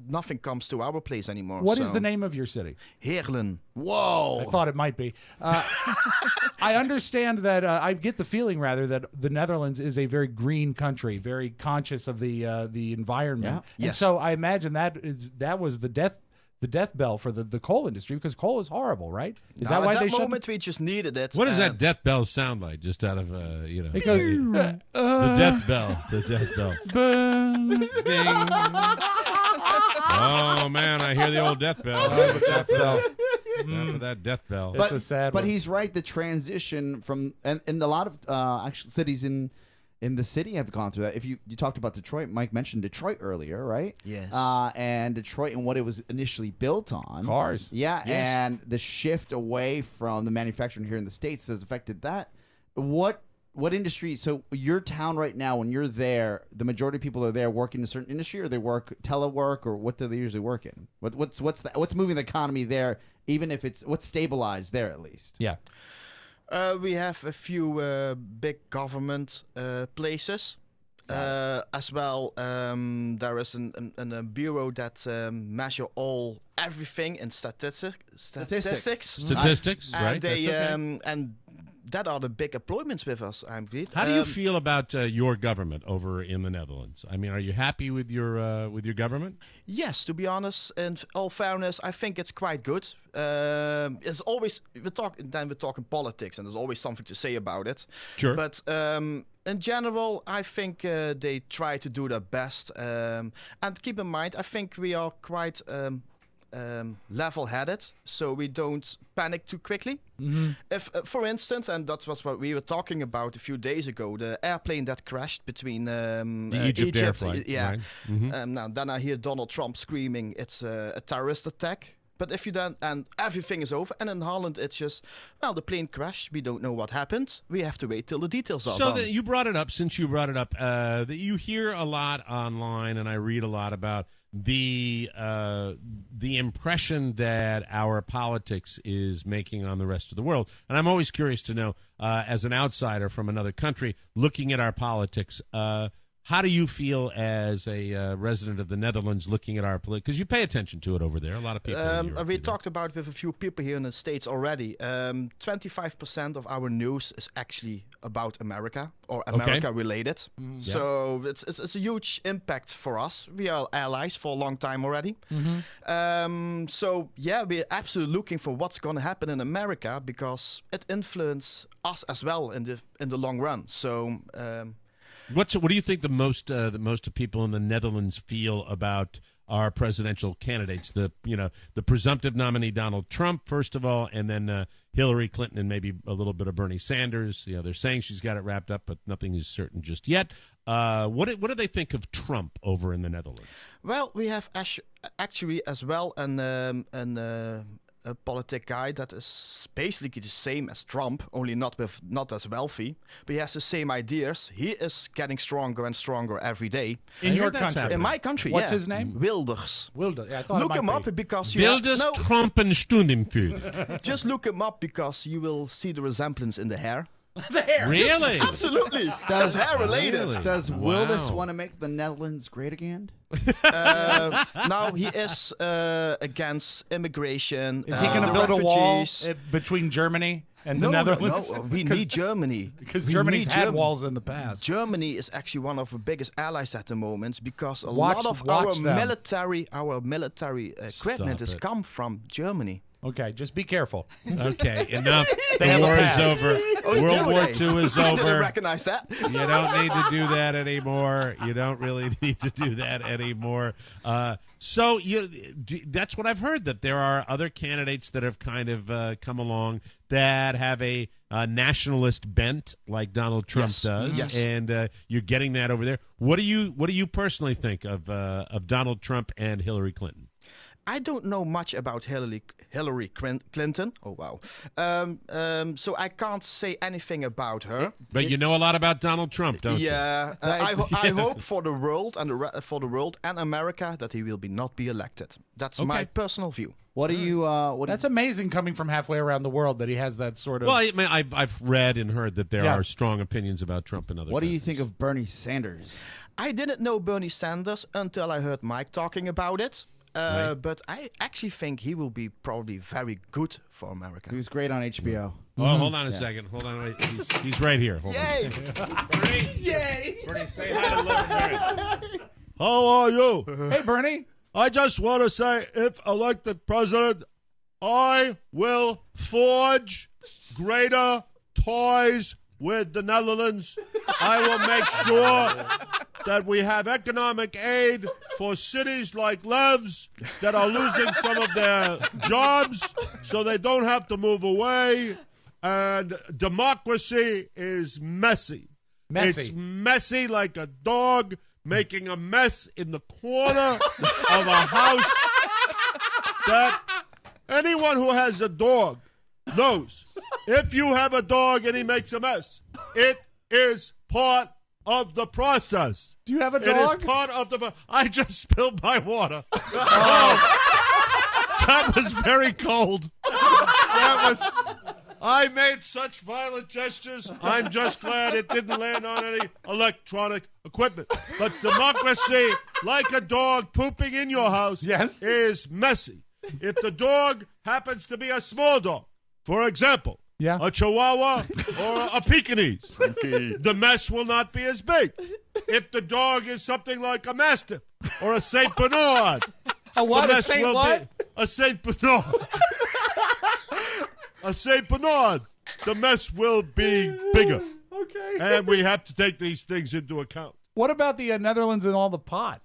nothing comes to our place anymore. What is the name of your city? Heerlen. Whoa! I thought it might be. I understand that. I get the feeling, rather, that the Netherlands is a very green country, very conscious of the environment. Yeah. And so I imagine that was the death bell for the coal industry, because coal is horrible, right? Is that why at they that moment we just needed it. What does that death bell sound like? Just out of Because the death bell. The death bell. Ding. Oh man, I hear the old death bell. The death bell. For that death bell. It's a sad but one. he's right. The transition from and a lot of actual cities in the city have gone through that. If you talked about Detroit, Mike mentioned Detroit earlier, right? Yes. And Detroit and what it was initially built on. Cars. Yeah, Yes. and the shift away from the manufacturing here in the States has affected that. What industry? So your town right now, when you're there, the majority of people are there working in a certain industry, or they work telework, or what do they usually work in? What's moving the economy there? Even if what's stabilized there at least. Yeah. We have a few big government places. As well, there is a bureau that measure everything in statistics. Statistics, And right? they That's okay. and that are the big employments with us. I believe. How do you feel about your government over in the Netherlands? I mean, are you happy with your government? Yes, to be honest, in all fairness, I think it's quite good. It's always we're talking politics, and there's always something to say about it. Sure. But in general, I think they try to do their best. And keep in mind, I think we are quite level-headed, so we don't panic too quickly. Mm-hmm. If, for instance, and that was what we were talking about a few days ago, the airplane that crashed between the Egypt air flight. yeah. Right? Mm-hmm. Now then I hear Donald Trump screaming, "It's a terrorist attack." But if you then and everything is over, and in Holland it's just, well, the plane crashed. We don't know what happened. We have to wait till the details are So done. you brought it up. Since you brought it up, that you hear a lot online, and I read a lot about the impression that our politics is making on the rest of the world. And I'm always curious to know, as an outsider from another country, looking at our politics, how do you feel as a resident of the Netherlands looking at our politics? Because you pay attention to it over there. A lot of people. in Europe, we talked about it with a few people here in the States already. 25% of our news is actually about America or America related. Mm-hmm. So it's a huge impact for us. We are allies for a long time already. So yeah, we're absolutely looking for what's going to happen in America, because it influences us as well in the long run. So. What do you think the most people in the Netherlands feel about our presidential candidates? The presumptive nominee Donald Trump, first of all, and then Hillary Clinton and maybe a little bit of Bernie Sanders. They're saying she's got it wrapped up, but nothing is certain just yet. What do they think of Trump over in the Netherlands? Well, we have actually as well a politic guy that is basically the same as Trump, only not as wealthy, but he has the same ideas. He is getting stronger and stronger every day. In your country? In my country, What's his name? Wilders. Wilders. Yeah, I thought look it him might up because Wilders Trumpen Stundenführer. Just look him up because you will see the resemblance in the hair. The hair. Really? Absolutely. Does hair related? Does Wilders want to make the Netherlands great again? Now he is against immigration. Is he going to build a wall between Germany and the Netherlands? No, we need Germany. Because Germany's had walls in the past. Germany is actually one of the biggest allies at the moment because a Watch lot of our military equipment has come from Germany. Okay, just be careful. Okay, enough. The war is over. World War II is over. Didn't recognize that. You don't need to do that anymore. You don't really need to do that anymore. So that's what I've heard, that there are other candidates that have kind of come along that have a nationalist bent like Donald Trump does. Yes. And you're getting that over there. What do you personally think of Donald Trump and Hillary Clinton? I don't know much about Hillary Clinton. Oh, wow. So I can't say anything about her. But you know a lot about Donald Trump, don't you? Yeah. I hope for the world and America that he will not be elected. That's my personal view. What do you? That's amazing coming from halfway around the world that he has that sort of. Well, I mean, I've read and heard that there are strong opinions about Trump and other. What do you think of Bernie Sanders? I didn't know Bernie Sanders until I heard Mike talking about it. Right. But I actually think he will be probably very good for America. He was great on HBO. Oh, hold on a second. Hold on. Wait. He's right here. Hold Yay! on. Bernie, Yay! Bernie, say hi to Larry. How are you? Hey, Bernie. I just want to say, if elected president, I will forge greater ties with the Netherlands. I will make sure that we have economic aid for cities like Levs that are losing some of their jobs so they don't have to move away. And democracy is messy. It's messy like a dog making a mess in the corner of a house. That anyone who has a dog knows. If you have a dog and he makes a mess, it is part of the process. Do you have a dog? It is part of the. I just spilled my water. That was very cold. I made such violent gestures. I'm just glad it didn't land on any electronic equipment. But democracy, like a dog pooping in your house, is messy. If the dog happens to be a small dog, for example, a Chihuahua or a Pekingese, the mess will not be as big. If the dog is something like a Mastiff or a Saint Bernard, a what? A Saint what? A Saint Bernard. A Saint Bernard. The mess will be bigger. Okay. And we have to take these things into account. What about the Netherlands and all the pot?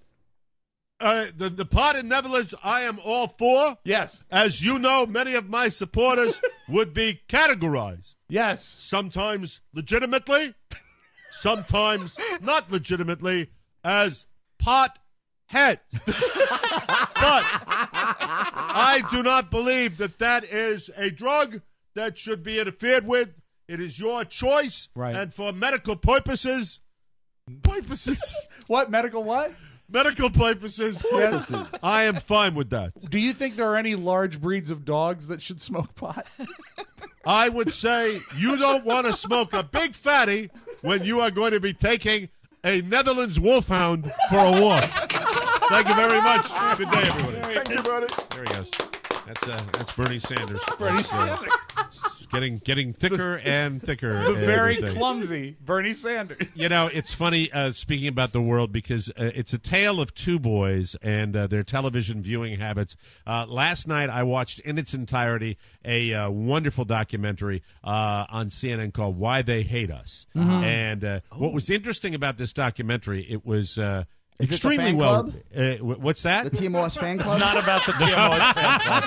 The pot in Netherlands, I am all for. Yes. As you know, many of my supporters would be categorized. Yes. Sometimes legitimately, sometimes not legitimately, as pot heads. But I do not believe that that is a drug that should be interfered with. It is your choice. Right. And for medical purposes. What? Medical what? Medical purposes. Yes. I am fine with that. Do you think there are any large breeds of dogs that should smoke pot? I would say you don't want to smoke a big fatty when you are going to be taking a Netherlands wolfhound for a walk. Thank you very much. Good day, everybody. Thank you, buddy. There he goes. That's Bernie Sanders. Bernie Sanders. Getting thicker and thicker. The very clumsy Bernie Sanders. You know, it's funny speaking about the world because it's a tale of two boys and their television viewing habits. Last night I watched in its entirety a wonderful documentary on CNN called Why They Hate Us. Mm-hmm. And what was interesting about this documentary, it was extremely fan well. club? What's that? The Tmos fan club? It's not about the Tmos fan club.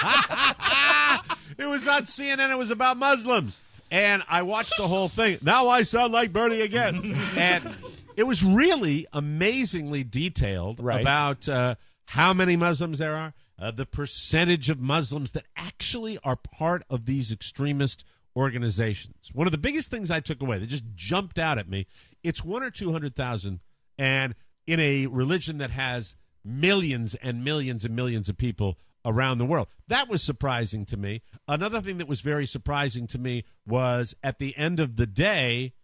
It was on CNN. It was about Muslims. And I watched the whole thing. Now I sound like Bernie again. And it was really amazingly detailed about how many Muslims there are, the percentage of Muslims that actually are part of these extremist organizations. One of the biggest things I took away that just jumped out at me, it's 100,000 or 200,000, and in a religion that has millions and millions and millions of people around the world. That was surprising to me. Another thing that was very surprising to me was at the end of the day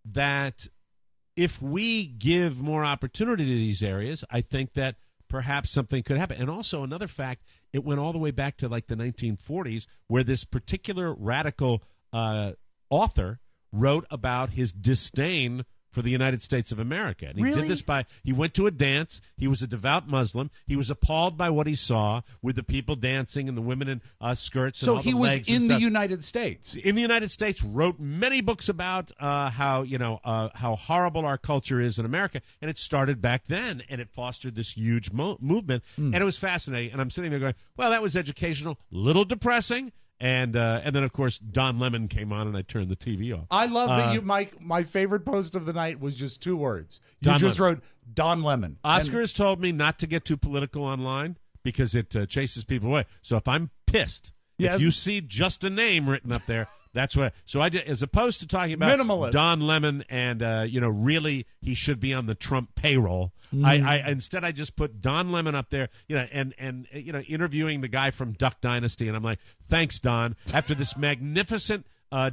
that if we give more opportunity to these areas, I think that perhaps something could happen. And also another fact, it went all the way back to like the 1940s, where this particular radical author wrote about his disdain for the United States of America. And he did this he went to a dance. He was a devout Muslim. He was appalled by what he saw with the people dancing and the women in skirts. So and all he the was legs and in stuff. the United States. In the United States, wrote many books about how horrible our culture is in America, and it started back then, and it fostered this huge movement, and it was fascinating. And I'm sitting there going, well, that was educational, little depressing. And then, of course, Don Lemon came on, and I turned the TV off. I love that my favorite post of the night was just 2 words. You Don just Lemon. wrote Don Lemon. Oscar has told me not to get too political online because it chases people away. So if I'm pissed, if you see just a name written up there, that's what. So I did, as opposed to talking about Minimalist. Don Lemon and really he should be on the Trump payroll. I instead I just put Don Lemon up there, and interviewing the guy from Duck Dynasty, and I'm like, thanks, Don, after this magnificent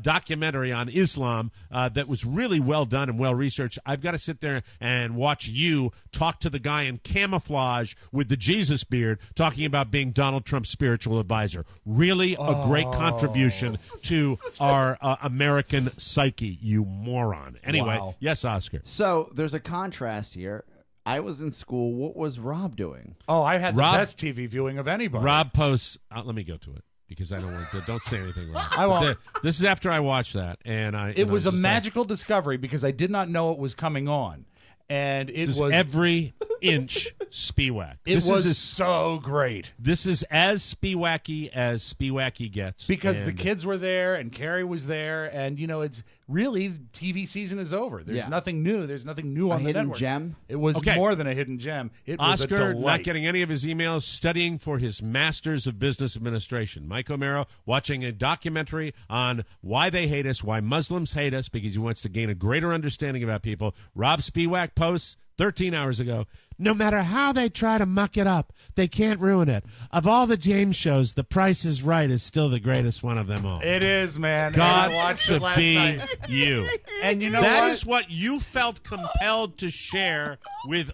documentary on Islam that was really well done and well researched. I've got to sit there and watch you talk to the guy in camouflage with the Jesus beard talking about being Donald Trump's spiritual advisor. Really a great contribution to our American psyche, you moron. Anyway, yes, Oscar. So there's a contrast here. I was in school. What was Rob doing? Oh, I had the best TV viewing of anybody. Rob posts. Let me go to it. Because I don't want to. Don't say anything wrong. I won't. This is after I watched that, and It was a magical discovery because I did not know it was coming on, and it was every inch Spiewak. It was so great. This is as Spiewak gets because the kids were there and Carrie was there, and it's really TV season is over. There's nothing new. There's nothing new on the network. Gem. It was more than a hidden gem. It was Oscar a delight. not getting any of his emails, studying for his Masters of Business Administration. Mike O'Mara watching a documentary on why they hate us, why Muslims hate us, because he wants to gain a greater understanding about people. Rob Spiewak posts 13 hours ago, no matter how they try to muck it up, they can't ruin it. Of all the James shows, The Price is Right is still the greatest one of them all. It is, man. God I watched to it last be night. you. And you know that what? is what you felt compelled to share with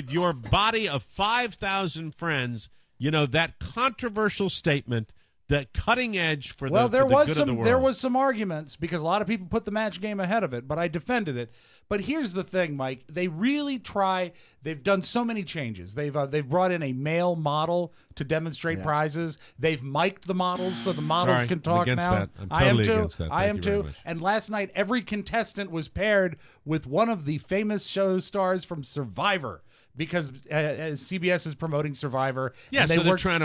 your body of 5,000 friends. That controversial statement, that cutting edge for the good of the world. There was some arguments because a lot of people put the match game ahead of it, but I defended it. But here's the thing, Mike. They really try. They've done so many changes. They've brought in a male model to demonstrate prizes. They've mic'd the models so the models can talk I'm now. that. I'm totally against that. I am Thank you very too. much. And last night, every contestant was paired with one of the famous show stars from Survivor. Because CBS is promoting Survivor. Yeah, and so they are trying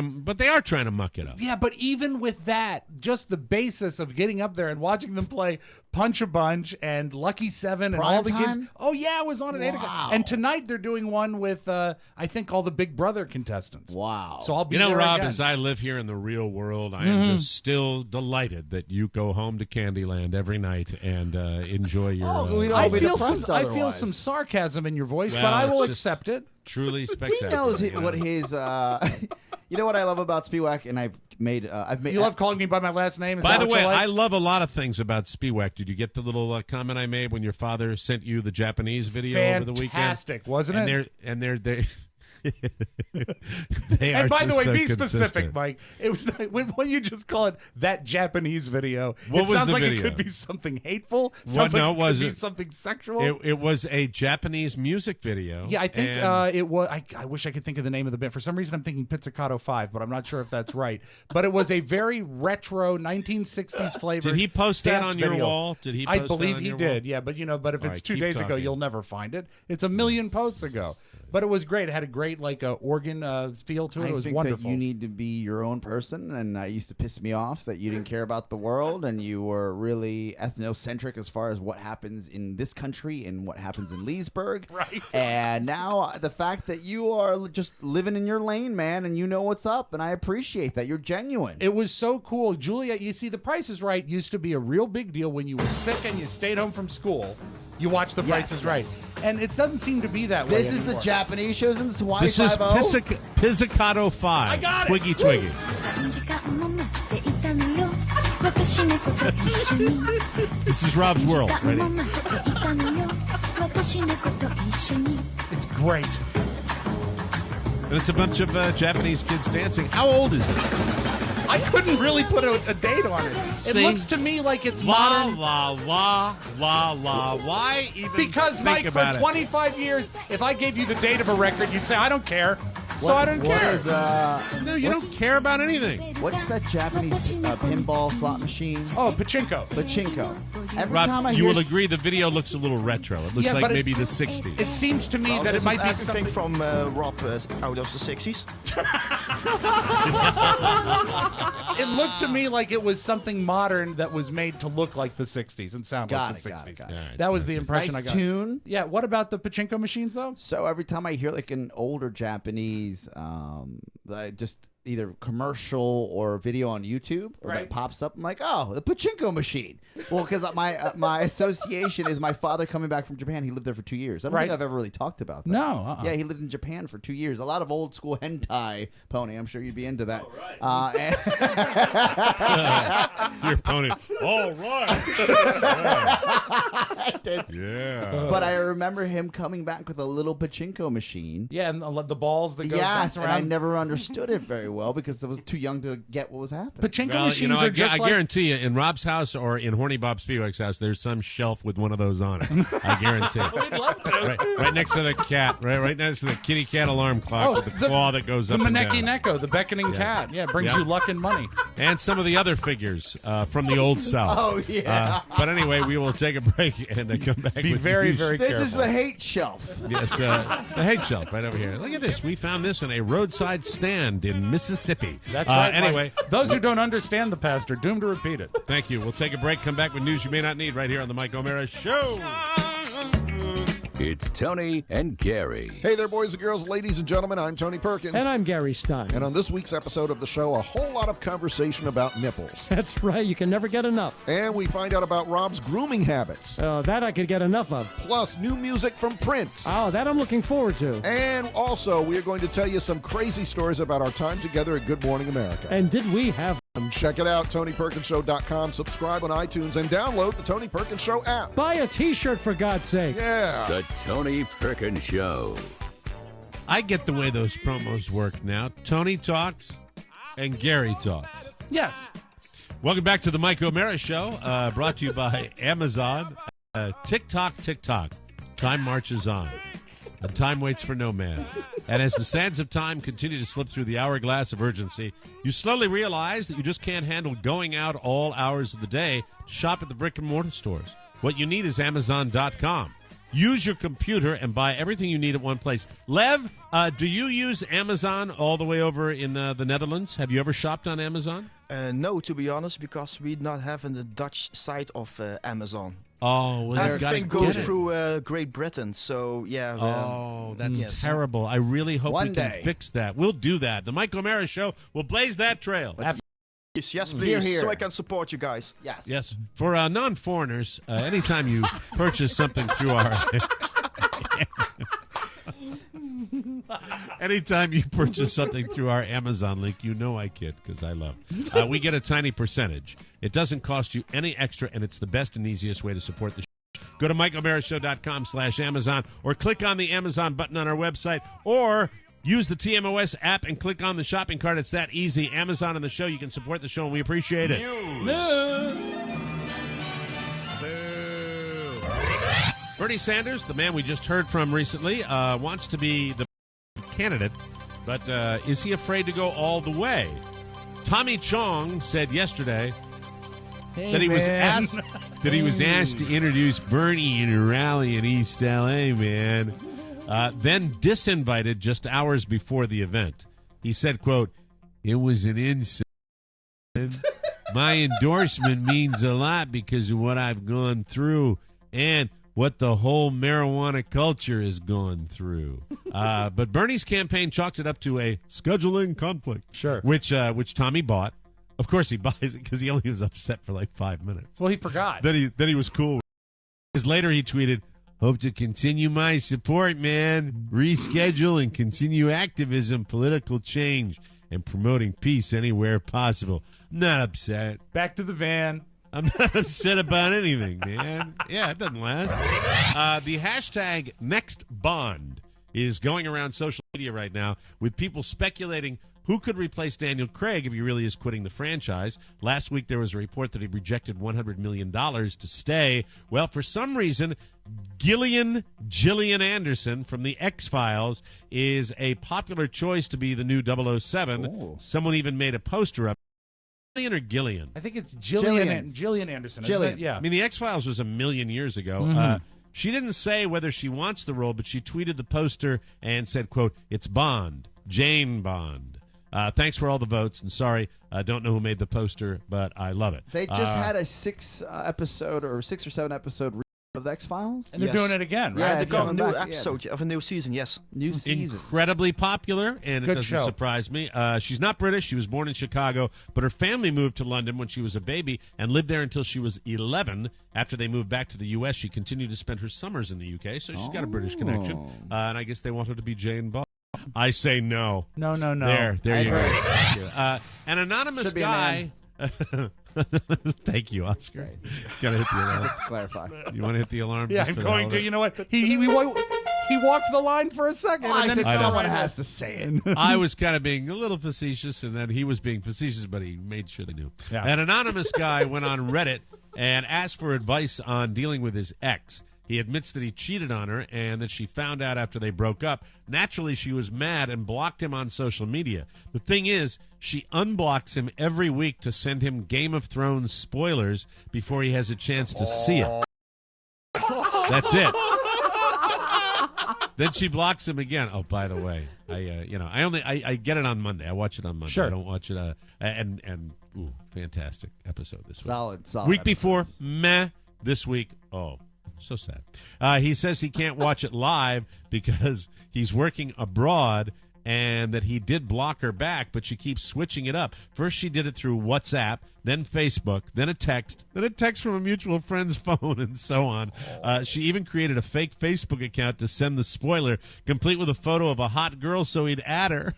to muck it up. Yeah, but even with that, just the basis of getting up there and watching them play Punch a Bunch and Lucky 7 and all the games. Oh, yeah, it was on at 8 o'clock. And tonight they're doing one with, I think, all the Big Brother contestants. Wow. So I'll be there Rob, again. as I live here in the real world, I am just still delighted that you go home to Candyland every night and enjoy your... I feel some sarcasm in your voice, but I will accept it. Truly spectacular. He knows what his... you know what I love about Spiewak, and I've made... You love calling me by my last name? By the way, I love a lot of things about Spiewak. Did you get the little comment I made when your father sent you the Japanese video over the weekend? Fantastic, wasn't it? And they're and by the way, be consistent. specific, Mike. It was when you just call it that Japanese video. What it sounds was the like video? it could be something hateful. Sounds like it could be something sexual. It was a Japanese music video. Yeah, I think it was. I wish I could think of the name of the band. For some reason, I'm thinking Pizzicato 5, but I'm not sure if that's right. But it was a very retro 1960s flavor. Did he post that on your video. wall? Did he? I Post believe that on he your did. wall? Yeah, but if All it's right, 2 keep days ago, talking. you'll never find it. It's a million posts ago. But it was great. It had a great organ feel to it. It was think wonderful. that you need to be your own person, and it used to piss me off that you didn't care about the world and you were really ethnocentric as far as what happens in this country and what happens in Leesburg. Right. And now the fact that you are just living in your lane, man, and you know what's up, and I appreciate that. You're genuine. It was so cool. Julia, you see, The Price is Right used to be a real big deal when you were sick and you stayed home from school. You watched The Price is Right. And it doesn't seem to be that way This is anymore. the Japanese shows in this Hawaii This is 5-0. Pizzicato 5. I got it. Twiggy Twiggy. This is Rob's world. Ready? It's great. And it's a bunch of Japanese kids dancing. How old is it? I couldn't really put a date on it. See? It looks to me like it's La, modern. la, la, la, la. Why even Because, think Mike, for about it? 25 years, if I gave you the date of a record, you'd say, I don't care. So I don't What care. is, No, you don't care about anything. what's that Japanese pinball slot machine? Oh, pachinko. Pachinko. Every time Rob, I you hear will agree the video looks a little retro. It looks Yeah, like but maybe it's- the 60s. It seems to me Well, that it might be everything something from Rob out of the 60s. It looked to me like it was something modern that was made to look like the 60s and sound Got like the it, got 60s. it, got it. That was the impression Nice I got. tune. Yeah, what about the pachinko machines, though? So every time I hear like an older Japanese, just either commercial or video on YouTube or that Right. pops up, I'm like, oh, the pachinko machine. Well, because my association is my father coming back from Japan. He lived there for 2 years. I don't Right. think I've ever really talked about that. No, Yeah, he lived in Japan for 2 years. A lot of old school hentai, Pony. I'm sure you'd be into that. Your pony. All right. I did. Yeah. But I remember him coming back with a little pachinko machine. Yeah, and the balls that go Yes, bounce and around. I never understood it very well because I was too young to get what was happening. Pachinko Well, machines you know, are just I like... guarantee you, in Rob's house or in Horny Bob Spiewak's house, there's some shelf with one of those on it. I guarantee. We'd love to. Right next to the cat, right next to the kitty cat alarm clock with the claw that goes the up and Maneki down. Neko, the beckoning cat. Yeah, brings Yeah. you luck and money. And some of the other figures from the old South. Oh, yeah. But anyway, we will take a break and come back Be with very, news. very This careful. is the hate shelf. Yes, the hate shelf right over here. Look at this. We found this in a roadside stand in Mississippi. That's right. Mike. Anyway, Those who don't understand the past are doomed to repeat it. thank you. We'll take a break, come back with news you may not need right here on the Mike O'Mara Show. It's Tony and Gary. Hey there, boys and girls, ladies and gentlemen. I'm Tony Perkins. And I'm Gary Stein. And on this week's episode of the show, a whole lot of conversation about nipples. That's right. You can never get enough. And we find out about Rob's grooming habits. That I could get enough of. Plus, new music from Prince. Oh, that I'm looking forward to. And also, we are going to tell you some crazy stories about our time together at Good Morning America. And did we have them? Check it out, TonyPerkinsShow.com. Subscribe on iTunes and download the Tony Perkins Show app. Buy a T-shirt, for God's sake. Yeah. The Tony Perkins Show. I get the way those promos work now. Tony talks and Gary talks. Yes. Welcome back to the Mike O'Mara Show, brought to you by Amazon. Tick-tock, tick-tock. Time marches on. And time waits for no man. And as the sands of time continue to slip through the hourglass of urgency, you slowly realize that you just can't handle going out all hours of the day to shop at the brick-and-mortar stores. What you need is Amazon.com. Use your computer and buy everything you need at one place. Lev, do you use Amazon all the way over in the Netherlands? Have you ever shopped on Amazon? No, to be honest, because we not have the Dutch side of Amazon. Oh, well, you guys Everything goes get it. through Great Britain, so yeah. Oh, that's yes. terrible. I really hope One we can day. fix that. We'll do that. The Mike O'Mara Show will blaze that trail. Yes, please, Hear, hear. so I can support you guys. Yes. Yes. For non-foreigners, anytime you purchase something through our... Anytime you purchase something through our Amazon link, you know I kid, because I love. We get a tiny percentage. It doesn't cost you any extra, and it's the best and easiest way to support the show. Go to MikeO'MaraShow.com/Amazon, or click on the Amazon button on our website, or use the TMOS app and click on the shopping cart. It's that easy. Amazon and the show, you can support the show, and we appreciate it. Bernie Sanders, the man we just heard from recently, wants to be the candidate, but is he afraid to go all the way? Tommy Chong said yesterday that he was asked to introduce Bernie in a rally in East LA, man. Then disinvited just hours before the event. He said, quote, "It was an insult. My endorsement means a lot because of what I've gone through and what the whole marijuana culture has gone through." But Bernie's campaign chalked it up to a scheduling conflict. Sure. Which Tommy bought. Of course he buys it because he only was upset for like 5 minutes. Well, he forgot. Then he was cool. Because later he tweeted, "Hope to continue my support, man. Reschedule and continue activism, political change, and promoting peace anywhere possible." Not upset. Back to the van. I'm not upset about anything, man. Yeah, it doesn't last. The hashtag NextBond is going around social media right now with people speculating who could replace Daniel Craig if he really is quitting the franchise. Last week, there was a report that he rejected $100 million to stay. Well, for some reason, Gillian Anderson from the X-Files is a popular choice to be the new 007. Ooh. Someone even made a poster up. Gillian or Gillian? I think it's Gillian Anderson. Isn't it? Yeah. I mean, the X-Files was a million years ago. She didn't say whether she wants the role, but she tweeted the poster and said, quote, "It's Bond, Jane Bond. Thanks for all the votes, and sorry, I don't know who made the poster, but I love it." They just had a 6 or 7 episode of the X-Files. And they're doing it again, right? Yeah, it's they got a coming new back episode of a new season, yes. New season. Incredibly popular, and it Good doesn't show. surprise me. She's not British. She was born in Chicago, but her family moved to London when she was a baby and lived there until she was 11. After they moved back to the U.S., she continued to spend her summers in the U.K., so she's got a British connection. And I guess they want her to be Jane Bond. I say no. No. There you go. Thank you. An anonymous Should be a guy. Thank you, Oscar. Gotta hit the alarm. Just to clarify. You want to hit the alarm? Yeah, just I'm for the going hell of to. it? You know what? He walked the line for a second. I and then said someone has to say it. I was kind of being a little facetious, and then he was being facetious, but he made sure they knew. Yeah. An anonymous guy went on Reddit and asked for advice on dealing with his ex. He admits that he cheated on her and that she found out after they broke up. Naturally, she was mad and blocked him on social media. The thing is, she unblocks him every week to send him Game of Thrones spoilers before he has a chance to see it. That's it. Then she blocks him again. Oh, by the way, I get it on Monday. I watch it on Monday. Sure. I don't watch it. Ooh, fantastic episode this week. Solid Week episode. before, meh. This week, oh, so sad. He says he can't watch it live because he's working abroad and that he did block her back, but she keeps switching it up. First, she did it through WhatsApp, then Facebook, then a text from a mutual friend's phone, and so on. She even created a fake Facebook account to send the spoiler, complete with a photo of a hot girl so he'd add her.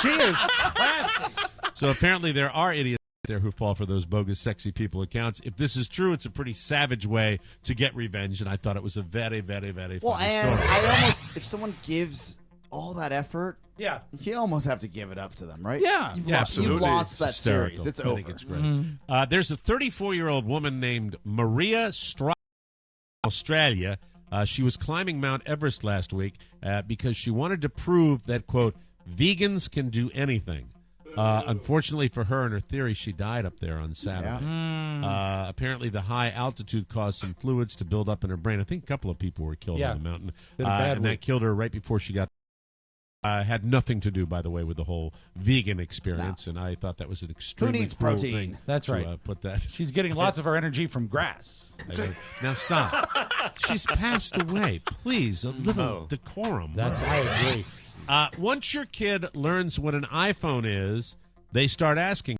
She is classy. So apparently there are idiots there who fall for those bogus sexy people accounts. If this is true, it's a pretty savage way to get revenge, and I thought it was a very, very, very funny and story. I almost, if someone gives all that effort, Yeah. you almost have to give it up to them, right? Yeah. You've Yeah, lost, absolutely. you've lost that Hysterical. series. It's I over. think it's great. There's a 34-year-old woman named Maria Stra, Australia. She was climbing Mount Everest last week because she wanted to prove that, quote, vegans can do anything. Unfortunately for her and her theory, she died up there on Saturday. Apparently, the high altitude caused some fluids to build up in her brain. I think a couple of people were killed on the mountain. Been a bad and week. that killed her right before she got. Had nothing to do, by the way, with the whole vegan experience, and I thought that was an extremely needs cruel protein? thing. That's to, right. Put that. She's getting lots of her energy from grass. Now stop. She's passed away. Please, a little decorum. I agree. Once your kid learns what an iPhone is, they start asking,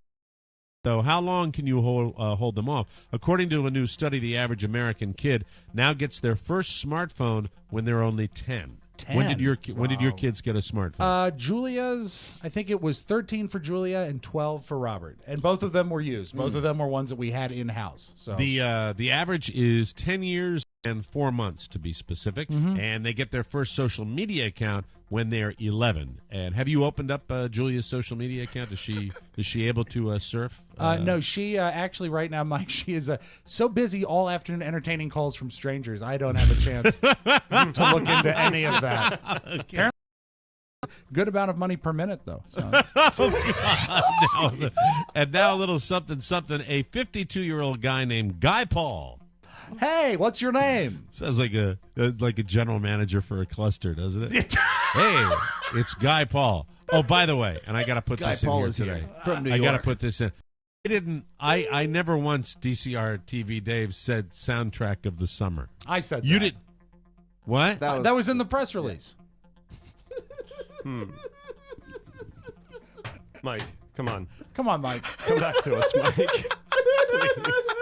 so how long can you hold them off? According to a new study, the average American kid now gets their first smartphone when they're only 10. 10? When did your kids get a smartphone? Julia's, I think it was 13 for Julia and 12 for Robert. And both of them were used. Both of them were ones that we had in-house. So The average is 10 years and 4 months, to be specific, and they get their first social media account when they're 11. And have you opened up Julia's social media account? Is she able to surf? no, she actually right now, Mike, she is so busy all afternoon entertaining calls from strangers. I don't have a chance to look into any of that. Okay. Good amount of money per minute, though. So. And now a little something. A 52-year-old guy named Guy Paul. Hey, what's your name? Sounds like a general manager for a cluster, doesn't it? Hey, it's Guy Paul. Oh, by the way, and I got to put Guy this Paul in here is today. here from New I got to York. put this in. I never once, DCR TV Dave, said soundtrack of the summer. I said You that. did. What? That was in the press release. Mike, come on. Come on, Mike. Come back to us, Mike. Please.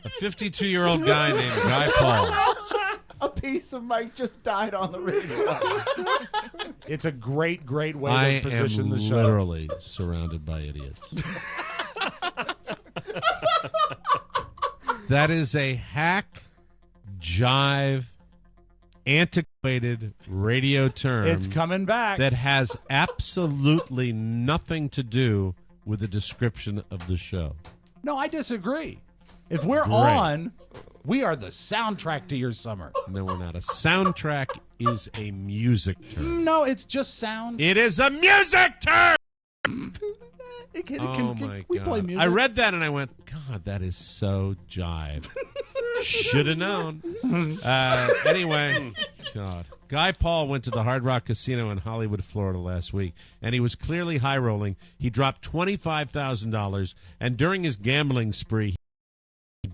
A 52-year-old guy named Guy Paul. A piece of Mike just died on the radio. It's a great way I to position am the show. literally surrounded by idiots. That is a hack, jive, antiquated radio term. It's coming back. That has absolutely nothing to do with the description of the show. No, I disagree. If we're Great. on, we are the soundtrack to your summer. No, we're not. A soundtrack is a music term. No, it's just sound. It is a music term! We play music. I read that and I went, God, that is so jive. Should have known. Anyway, God. Guy Paul went to the Hard Rock Casino in Hollywood, Florida last week, and he was clearly high rolling. He dropped $25,000, and during his gambling spree,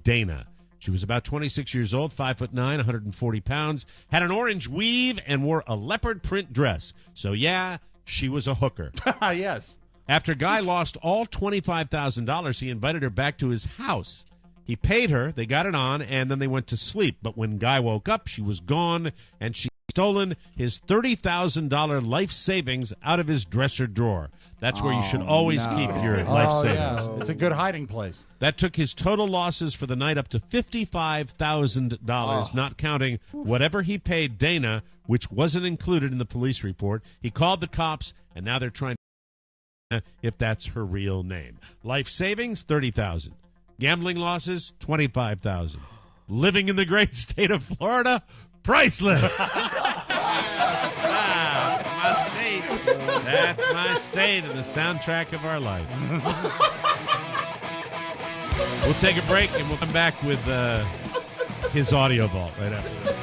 Dana. She was about 26 years old, 5'9", 140 pounds, had an orange weave, and wore a leopard print dress. So, yeah, she was a hooker. Yes. After Guy lost all $25,000, he invited her back to his house. He paid her, they got it on, and then they went to sleep. But when Guy woke up, she was gone, and she had stolen his $30,000 life savings out of his dresser drawer. That's where you should always keep your life savings. Yeah. It's a good hiding place. That took his total losses for the night up to $55,000, not counting whatever he paid Dana, which wasn't included in the police report. He called the cops, and now they're trying to if that's her real name. Life savings, $30,000. Gambling losses, $25,000. Living in the great state of Florida, priceless. That's my state. That's my state and the soundtrack of our life. We'll take a break and we'll come back with his audio vault right after this.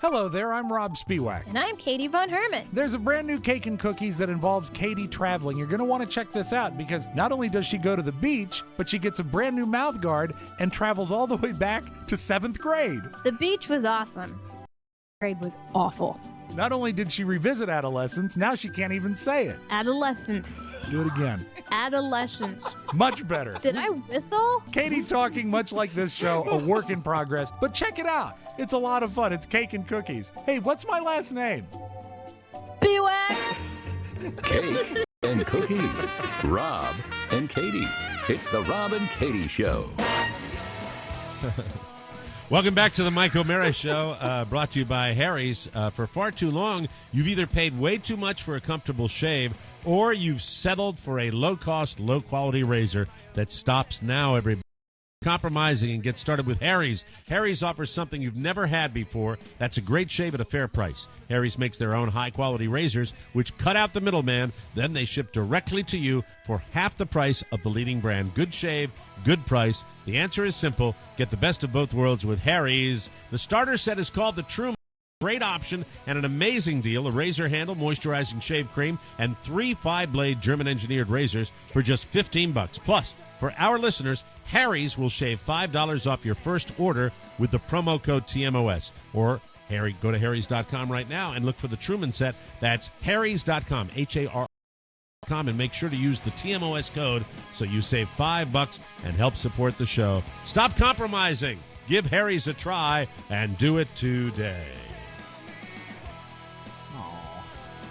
Hello there, I'm Rob Spiewak. And I'm Katie Von Herman. There's a brand new cake and cookies that involves Katie traveling. You're going to want to check this out because not only does she go to the beach, but she gets a brand new mouth guard and travels all the way back to 7th grade. The beach was awesome. Grade was awful. Not only did she revisit adolescence, now she can't even say it. Adolescence. Do it again. Adolescence. Much better. Did I whistle? Katie talking much like this show, a work in progress, but check it out. It's a lot of fun. It's cake and cookies. Hey, what's my last name? Spiewak. Cake and cookies. Rob and Katie. It's the Rob and Katie Show. Welcome back to the Mike O'Mara Show, brought to you by Harry's. For far too long, you've either paid way too much for a comfortable shave or you've settled for a low-cost, low-quality razor that stops now, everybody. Compromising and get started with Harry's. Harry's offers something you've never had before. That's a great shave at a fair price. Harry's makes their own high-quality razors, which cut out the middleman. Then they ship directly to you for half the price of the leading brand. Good shave, good price. The answer is simple. Get the best of both worlds with Harry's. The starter set is called the Truman. Great option and an amazing deal. A razor handle, moisturizing shave cream, and 3 5-blade German-engineered razors for just $15. Plus, for our listeners, Harry's will shave $5 off your first order with the promo code TMOS. Or go to harrys.com right now and look for the Truman set. That's harrys.com, HAR.com, and make sure to use the TMOS code so you save $5 and help support the show. Stop compromising. Give Harry's a try and do it today.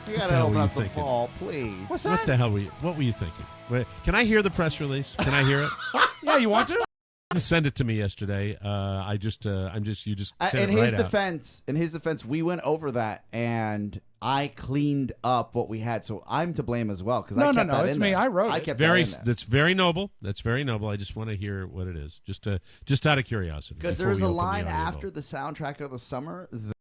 You gotta open up the ball, please. What the hell what were you thinking? Wait, can I hear the press release? Can I hear it? Yeah, you want to? Send it to me yesterday. You just sent in it his right defense, in his defense, we went over that and I cleaned up what we had, so I'm to blame as well because I kept that it's in me. there. I wrote I it. kept that in there. That's very noble. That's very noble. I just want to hear what it is, just out of curiosity. Because there was a line after the soundtrack of the summer that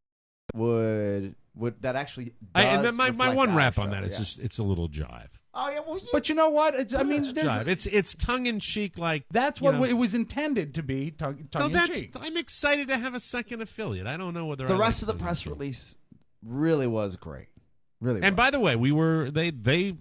would that actually. And then does my reflect one our rap show, on that. It's yes. just it's a little jive. Oh yeah, well, but you know what? It's jive. It's tongue in cheek, like that's what it was intended to be. Tongue in cheek. I'm excited to have a second affiliate. I don't know whether the rest of the press release really was great. Really. And by the way, we were they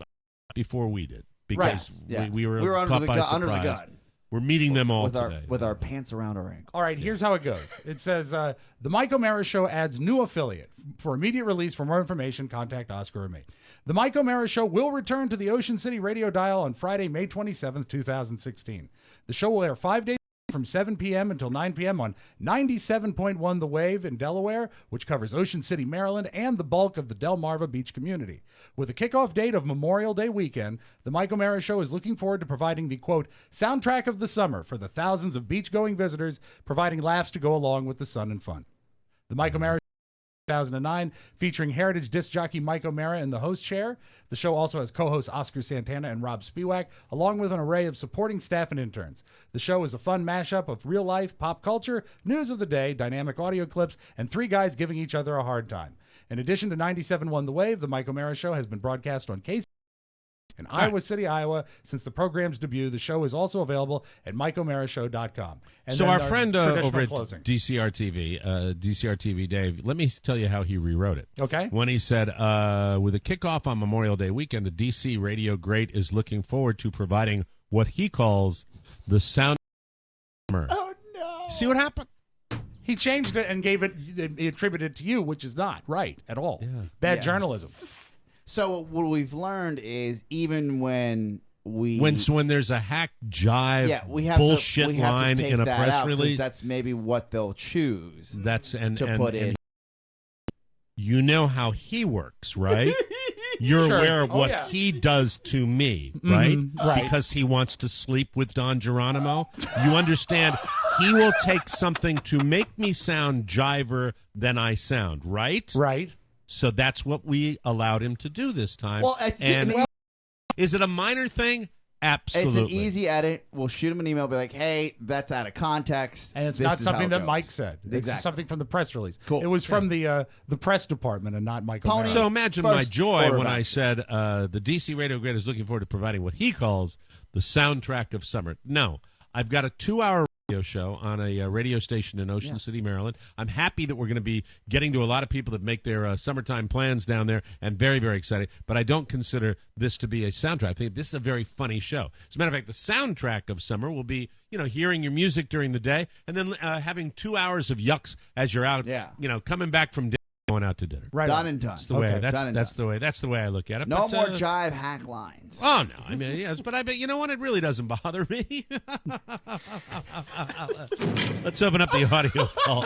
before we did because we were under the gun. We're meeting them all today. With our pants around our ankles. All right, here's how it goes. It says, the Mike O'Mara Show adds new affiliate. For immediate release, for more information, contact Oscar or me. The Mike O'Mara Show will return to the Ocean City radio dial on Friday, May 27th, 2016. The show will air 5 days from 7 p.m. until 9 p.m. on 97.1 The Wave in Delaware, which covers Ocean City, Maryland, and the bulk of the Delmarva Beach community. With a kickoff date of Memorial Day weekend, the Mike O'Mara Show is looking forward to providing the, quote, soundtrack of the summer for the thousands of beach-going visitors, providing laughs to go along with the sun and fun. The Mike O'Mara 2009, featuring heritage disc jockey Mike O'Mara in the host chair. The show also has co-hosts Oscar Santana and Rob Spiewak, along with an array of supporting staff and interns. The show is a fun mashup of real life, pop culture, news of the day, dynamic audio clips, and three guys giving each other a hard time. In addition to 97.1 The Wave, The Mike O'Mara Show has been broadcast on KC in Iowa City, Iowa. Since the program's debut, the show is also available at MikeO'MaraShow.com. And so then our friend over at closing. DCR TV, Dave, let me tell you how he rewrote it. Okay. When he said, with a kickoff on Memorial Day weekend, the DC radio great is looking forward to providing what he calls the sound. Oh, no. See what happened? He changed it and gave it, he attributed it to you, which is not right at all. Bad journalism. So what we've learned is even when when there's a hack jive we have bullshit to line take in a that press out, release, that's maybe what they'll choose. To put in. You know how he works, right? You're Sure. aware of Oh, what yeah. he does to me, right? right. Because he wants to sleep with Don Geronimo. You understand? He will take something to make me sound jiver than I sound, right? Right. So that's what we allowed him to do this time. Well, is it a minor thing? Absolutely. It's an easy edit. We'll shoot him an email, be like, hey, that's out of context. And it's This not is how something it that goes. Mike said. It's Exactly. something from the press release. Cool. It was from the press department and not Mike O'Mara. So imagine my First joy when quarterback. I said the DC Radio Grid is looking forward to providing what he calls the soundtrack of summer. No, I've got a 2-hour radio show on a radio station in Ocean City, Maryland. I'm happy that we're going to be getting to a lot of people that make their summertime plans down there, and very, very excited. But I don't consider this to be a soundtrack. I think this is a very funny show. As a matter of fact, the soundtrack of summer will be, hearing your music during the day, and then having 2 hours of yucks as you're out, coming back from dinner, going out to dinner. Right. Done and done. That's the way. Done and That's done. the way. That's the way I look at it. No But, more jive hack lines. Oh no! I mean, yes, but I bet you know what? It really doesn't bother me. Let's open up the audio call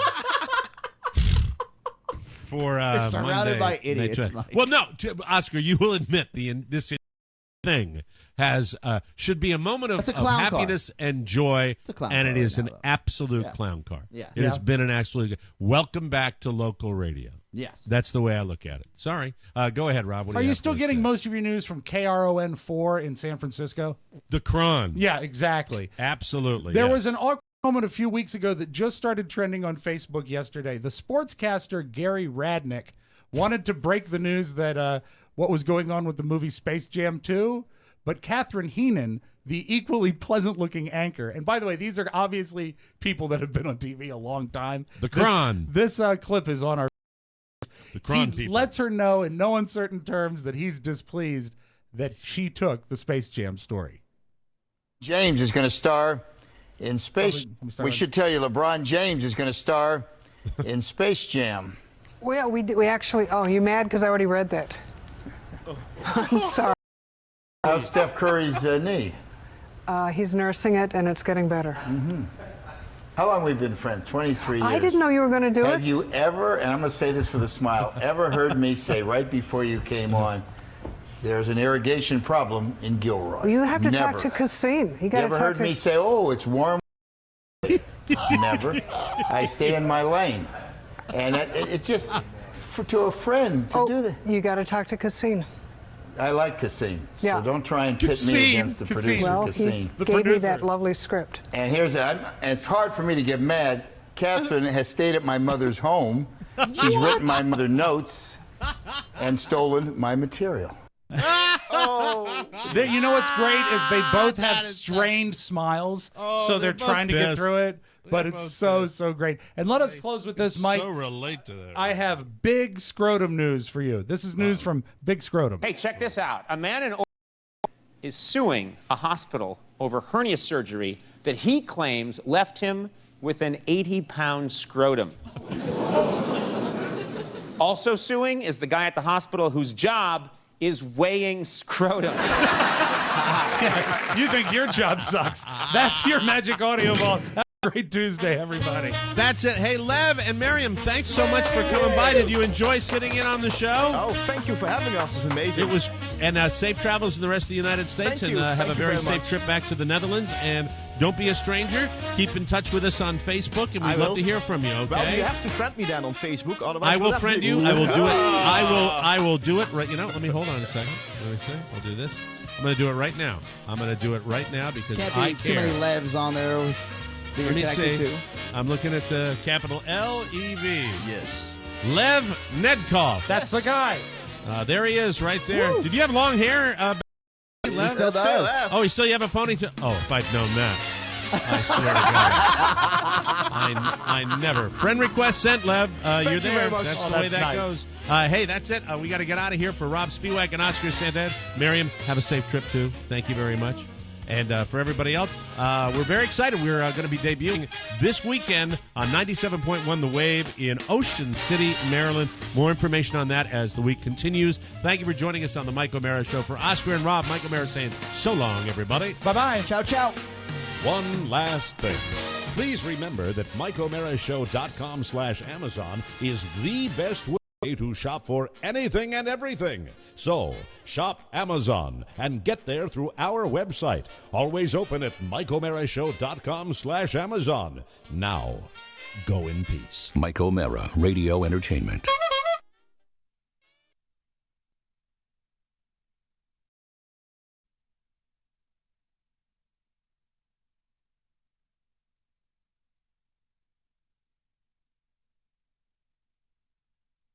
for You're surrounded Monday. by idiots, Mike. Well, no, Oscar, you will admit this thing has should be a moment of clown happiness and joy, a clown and it car is right an now, though. absolute Yeah. clown car. Yeah. It has been an absolute. Welcome back to local radio. Yes. That's the way I look at it. Sorry. Go ahead, Rob. What do Are you you have still for us getting there? most of your news from KRON4 in San Francisco? The Cron? Yeah, exactly. Absolutely. There yes. was an awkward moment a few weeks ago that just started trending on Facebook yesterday. The sportscaster Gary Radnick wanted to break the news that what was going on with the movie Space Jam 2, but Catherine Heenan, the equally pleasant-looking anchor, and by the way, these are obviously people that have been on TV a long time. The Cron. This clip is on our. The Cron He people. lets her know in no uncertain terms that he's displeased that she took the Space Jam story. James is going to star in Space. We should tell you, LeBron James is going to star in Space Jam. Well, we actually. Oh, you mad because I already read that? I'm sorry. How's Steph Curry's knee? He's nursing it, and it's getting better. Mm-hmm. How long have we been friends? 23 years. I didn't know you were going to do it. Have you ever, and I'm going to say this with a smile, ever heard me say right before you came on, there's an irrigation problem in Gilroy? Well, you have to Never. talk to Cassine. You You got to ever talk heard to. me say, oh, it's warm? Never. I stay in my lane. And it's just to a friend to do that. You got to talk to Cassine. I like Cassine. Yeah. So don't try and pit me against the producer, Well, Cassine. he gave me that lovely script. And and it's hard for me to get mad. Catherine has stayed at my mother's home. She's written my mother notes and stolen my material. You know what's great is they both have strained smiles, so they're both trying to get pissed. through it. But it's so great. And let us close with this, Mike. So relate to that. I have big scrotum news for you. This is news from Big Scrotum. Hey, check this out. A man in Oregon is suing a hospital over hernia surgery that he claims left him with an 80-pound scrotum. Also suing is the guy at the hospital whose job is weighing scrotum. You think your job sucks. That's your magic audio vault. Have a great Tuesday, everybody. That's it. Hey, Lev and Miriam, thanks so much for coming by. Did you enjoy sitting in on the show? Oh, thank you for having us. It's amazing. It was, and safe travels in the rest of the United States, Thank and you. have Thank a you very very safe much. trip back to the Netherlands. And Don't be a stranger. Keep in touch with us on Facebook, and we'd love to hear from you, okay? Well, you have to friend me then on Facebook, otherwise I will we'll friend you. I will do it. I will do it right. You know, let me hold on a second. Let me see. I'll do this. I'm going to do it right now. I'm going to do it right now because Can't I be care. too many Levs on there. Let me see. To. I'm looking at the capital L-E-V. Yes. Lev Nedkov. That's the guy. There he is right there. Did you have long hair, Lev? He still does. Oh, you have a ponytail? Oh, if I'd known that. I swear to God. I never. Friend request sent, Lev. You're there. That's the way that goes. Hey, that's it. We got to get out of here for Rob Spiewak and Oscar Santed. Miriam, have a safe trip, too. Thank you very much. And for everybody else, we're very excited. We're going to be debuting this weekend on 97.1 The Wave in Ocean City, Maryland. More information on that as the week continues. Thank you for joining us on the Mike O'Mara Show. For Oscar and Rob, Mike O'Mara saying so long, everybody. Bye-bye. Ciao, ciao. One last thing. Please remember that MikeO'MaraShow.com/Amazon is the best way to shop for anything and everything. So, shop Amazon and get there through our website. Always open at MikeO'MaraShow.com/Amazon. Now, go in peace. Mike O'Mara, Radio Entertainment.